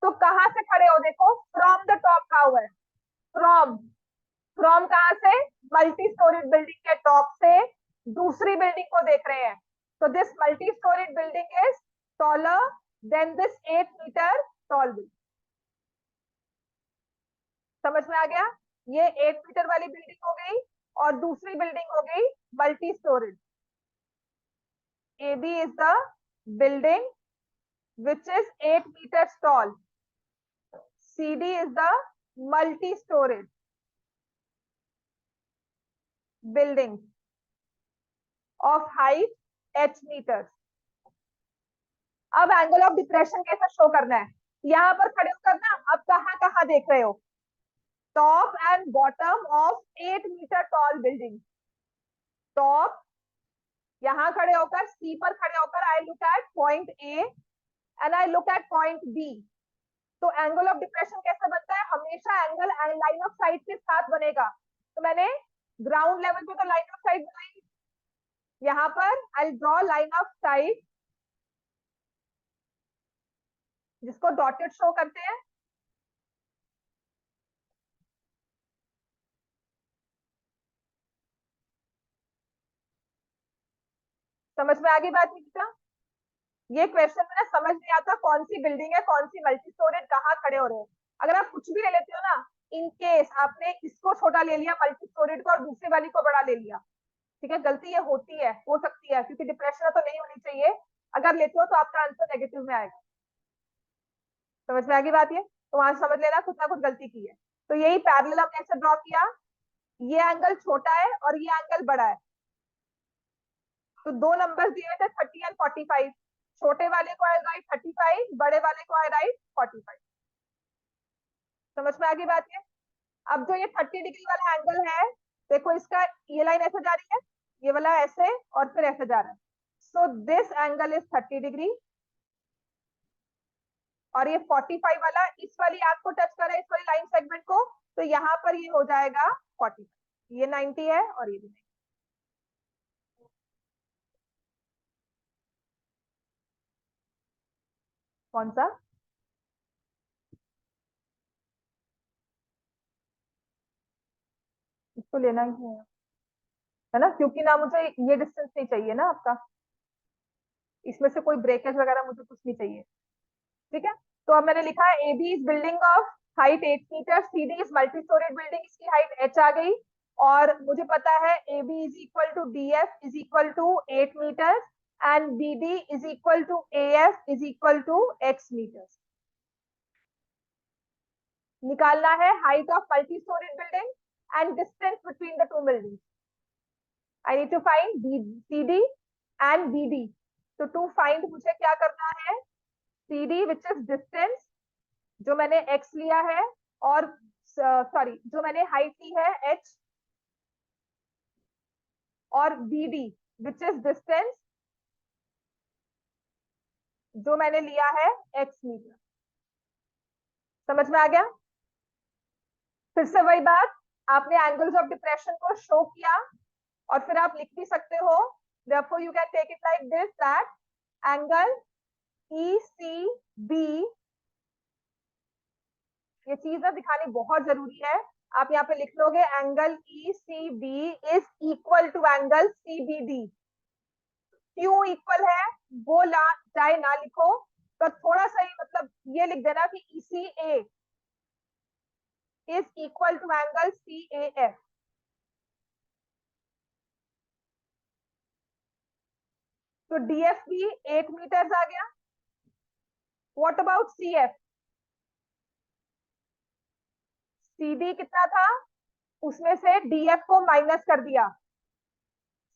तो कहां से खड़े हो? देखो फ्रॉम द टॉप कहा हुआ है, फ्रॉम। फ्रॉम कहां से? मल्टी स्टोरेज बिल्डिंग के टॉप से दूसरी बिल्डिंग को देख रहे हैं। तो this multi storage building is taller than this 8 meter tall building. समझ में आ गया? ये 8 मीटर वाली बिल्डिंग हो गई और दूसरी बिल्डिंग हो गई multi storage. AB is the building which is 8 meters tall. CD is the multi-storage building of height h meters. अब एंगल ऑफ डिप्रेशन कैसे शो करना है? यहां पर खड़े होकर ना, अब कहां कहां देख रहे हो? Top and bottom of 8 meter tall building. Top, यहां खड़े होकर, सी पर खड़े होकर I look at point A and I look at point B. तो एंगल ऑफ डिप्रेशन कैसे बनता है? हमेशा एंगल लाइन ऑफ साइट के साथ बनेगा। तो मैंने ग्राउंड लेवल पे तो लाइन ऑफ साइट बनाई, यहां पर I draw line of site जिसको डॉटेड शो करते हैं। समझ में आ गई बात निकिता? ये क्वेश्चन में ना समझ नहीं आता कौन सी बिल्डिंग है कौन सी मल्टी स्टोरेज, कहाँ खड़े हो रहे हो। अगर आप कुछ भी ले लेते हो ना, इन केस आपने इसको छोटा ले लिया मल्टी स्टोरेज को और दूसरी वाली को बड़ा ले लिया, ठीक है, गलती ये होती है, हो सकती है, क्योंकि डिप्रेशन तो नहीं होनी चाहिए। अगर लेते हो तो आपका आंसर नेगेटिव में आएगा। समझ में आ गई बात? ये तो वहां समझ लेना कुछ ना कुछ गलती की है। तो यही पैरेलल हमने ऐसे ड्रॉ किया, ये एंगल छोटा है और ये एंगल बड़ा है। तो दो नंबर दिए थे 30 एंड 45। छोटे वाले को आई राइट 35, बड़े वाले को आई राइट 45। समझ में आ गई बात? ये अब जो ये 30 डिग्री वाला एंगल है, देखो इसका ये लाइन ऐसे जा रही है, ये वाला ऐसे और फिर ऐसे जा रहा है। So this angle is 30 degree और ये 45 वाला इस वाली आर्क को टच कर रहा है, इस वाली लाइन सेगमेंट को, तो यहाँ पर ये हो जाएगा 45। ये 90 है और ये भी 90। कौन सा? इसको लेना ही है ना, क्योंकि ना मुझे ये डिस्टेंस नहीं चाहिए ना आपका, इसमें से कोई ब्रेकेज वगैरह मुझे कुछ नहीं चाहिए। ठीक है, तो अब मैंने लिखा है AB is building of height 8 meter, CD is multi storage building, इसकी हाइट h आ गई, और मुझे पता है AB is equal to DF is equal to 8 meter and BD is equal to AF is equal to x meter. निकालना है height of multi storage building and distance between the two buildings. I need to find CD and BD। तो to find मुझे क्या करना है? CD which is distance जो मैंने x लिया है, और सॉरी जो मैंने हाइट ली है h, और BD विच इज डिस्टेंस जो मैंने लिया है x मीटर। समझ में आ गया? फिर से वही बात, आपने एंगल्स ऑफ डिप्रेशन को शो किया और फिर आप लिख भी सकते हो, therefore you can take it like this that angle ECB, ये चीज ना दिखानी बहुत जरूरी है। आप यहाँ पे लिख लोगे angle E C B is equal to angle C B D. क्यों इक्वल है वो ला चाहे ना लिखो, तो थोड़ा सा ही मतलब ये लिख देना कि E C A is equal to angle C A F. तो डीएफ भी 8 मीटर आ गया। What about C F? C D कितना था, उसमें से डीएफ को माइनस कर दिया।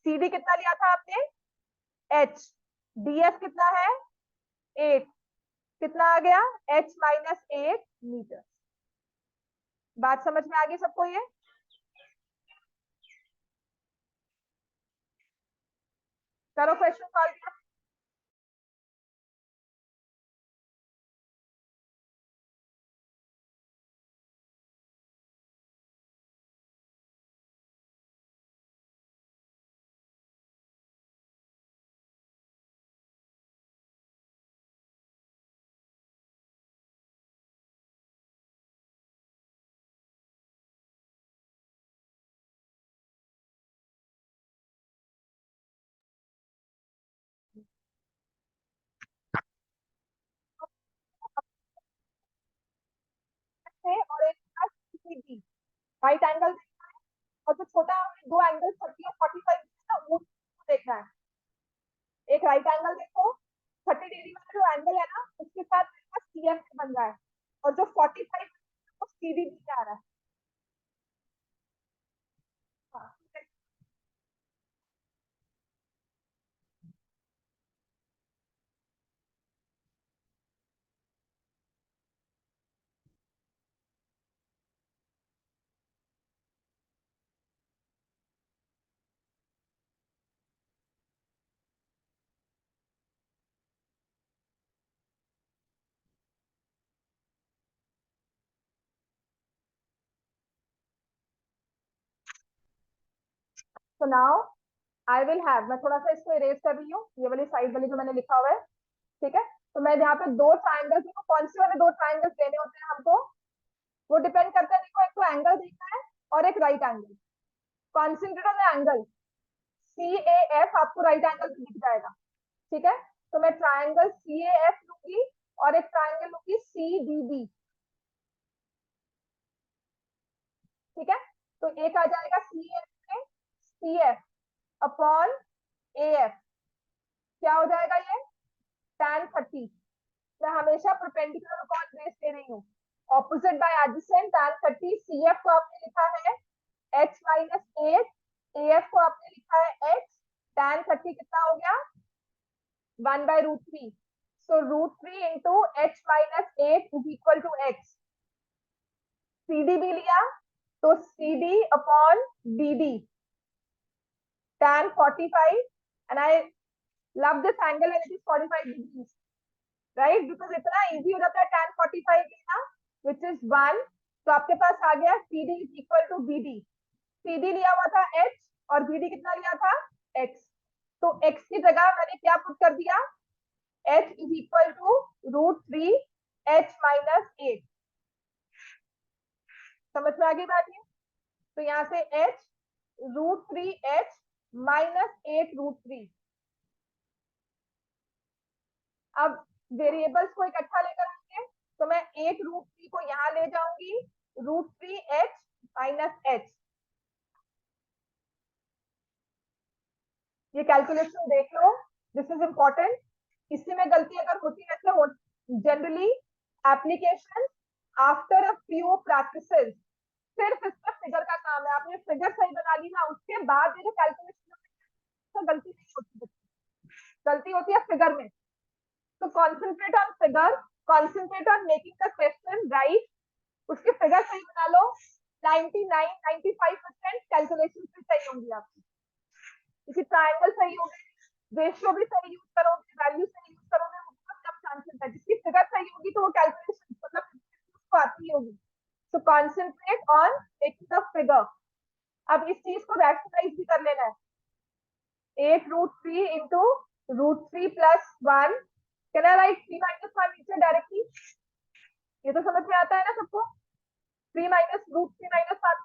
सी डी कितना लिया था आपने, एच। डीएफ कितना है, 8। कितना आ गया, एच माइनस 8 मीटर। बात समझ में आ गई सबको ये? करो क्वेश्चन सॉल्व। और एक राइट एंगल, और जो छोटा दो एंगल 30 और 45 ना वो देखना है। एक राइट एंगल देखो, 30 डिग्री वाला जो एंगल है ना उसके साथ सी एफ बन रहा है, और जो 45 वो सी डी बी आ रहा है। हाँ। तो नाउ आई विल हैव, मैं थोड़ा सा इसको इरेज कर रही हूँ, ये वाली साइड वाली जो मैंने लिखा हुआ है, ठीक है। तो मैं यहाँ पे दो ट्राइंगल्स, कौन से वाले दो ट्राइंगल्स लेने होते हैं हमको, वो डिपेंड करता है। देखो, एक तो एंगल देखना है और एक right angle. Concentrate on the angle, C A F आपको राइट एंगल दिख जाएगा, ठीक है। तो मैं ट्राइंगल सी ए एफ लूंगी और एक ट्राइंगल लूंगी सी डी बी, ठीक है। तो एक आ जाएगा सी एफ में C F upon A F, क्या हो जाएगा ये, tan 30। मैं हमेशा परपेंडिकुलर अपॉन बेस ले रही हूँ, opposite by adjacent. tan 30 C F को आपने लिखा है एच माइनस 8, ए एफ को आपने लिखा है एच। tan 30 कितना हो गया, 1/√3। So √3 into H minus 8 is equal to X. C D भी लिया तो C D upon B D, tan 45, and I love this angle and it is 45 degrees, right? Because इतना easy हो जाता है tan 45 लेना, which is 1। तो आपके पास आ गया C D is equal to B D. C D लिया हुआ था एच और बी डी कितना लिया था, एक्स। तो एक्स की जगह मैंने क्या पुट कर दिया, H is equal to √3 H minus 8। समझ में आ गई बात ये? तो यहाँ से एच √3 एच माइनस 8 √3। अब वेरिएबल्स को इकट्ठा लेकर आएंगे, तो मैं 8 √3 को यहाँ ले जाऊंगी, √3 एच माइनस एच। ये कैलकुलेशन देख लो, दिस इज इंपॉर्टेंट। इसी में गलती अगर होती है तो generally application after a few practices, सिर्फ इसका फिगर का काम है। आपने फिगर सही बना ली ना, उसके बाद ये जो कैलकुलेशन तो गलती नहीं होती, गलती होती है फिगर में। तो concentrate on figure, concentrate on making the question right. उसकी फिगर सही बना लो, 99-95% कैलकुलेशन भी सही होंगी आपकी। क्योंकि ट्राइंगल सही हो गए, रेशियो भी सही यूज करोगे, वैल्यू सही यूज करोगे, वो बहुत कम चांसेस है। जिसकी फिगर सही होगी तो वो कैलकुलेशन मतलब उसको आती होगी। So concentrate on making the figure. अब इस चीज को रैशनलाइज भी कर लेना है। 8 √3 into √3 plus 1, can I right 3 minus 1 नीचे डायरेक्टली? ये तो समझ में आता है ना सबको, 3 माइनस √3 माइनस 1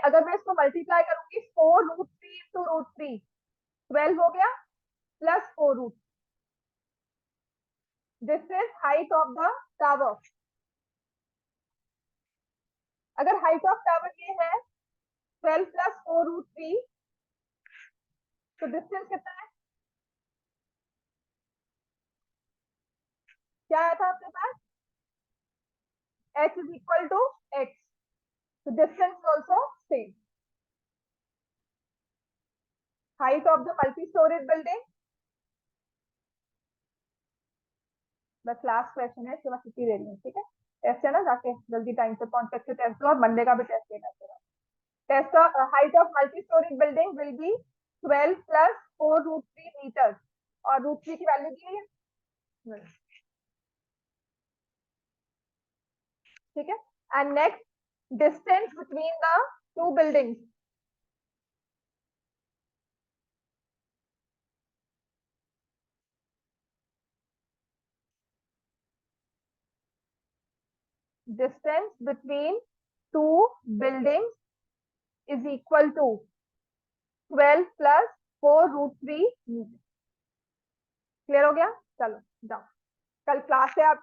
अगर मैं इसको मल्टीप्लाई करूंगी 4√3 इंटू √3 12 हो गया plus 4 this is height of the tower. अगर हाइट ऑफ टावर ये है 12 प्लस 4√3 तो डिस्टेंस कितना है? क्या आया था आपके पास? h is equal to x. So distance is also same. Height of the multi-storied building. बस लास्ट क्वेश्चन है, इसके बाद छुट्टी दे रही हूँ, ठीक है? टेस्ट है ना, जाके जल्दी टाइम से कॉन्टेक्ट से टेस्ट दो और मंडे का भी टेस्ट देना है। Test height of multi-storied building will be 12 plus 4√3 meter और √3 की वैल्यू दी है, ठीक है? And next distance between the two buildings. Distance between two buildings is equal to 12 plus 4√3 meter. Clear हो गया? चलो जाओ, कल क्लास है आप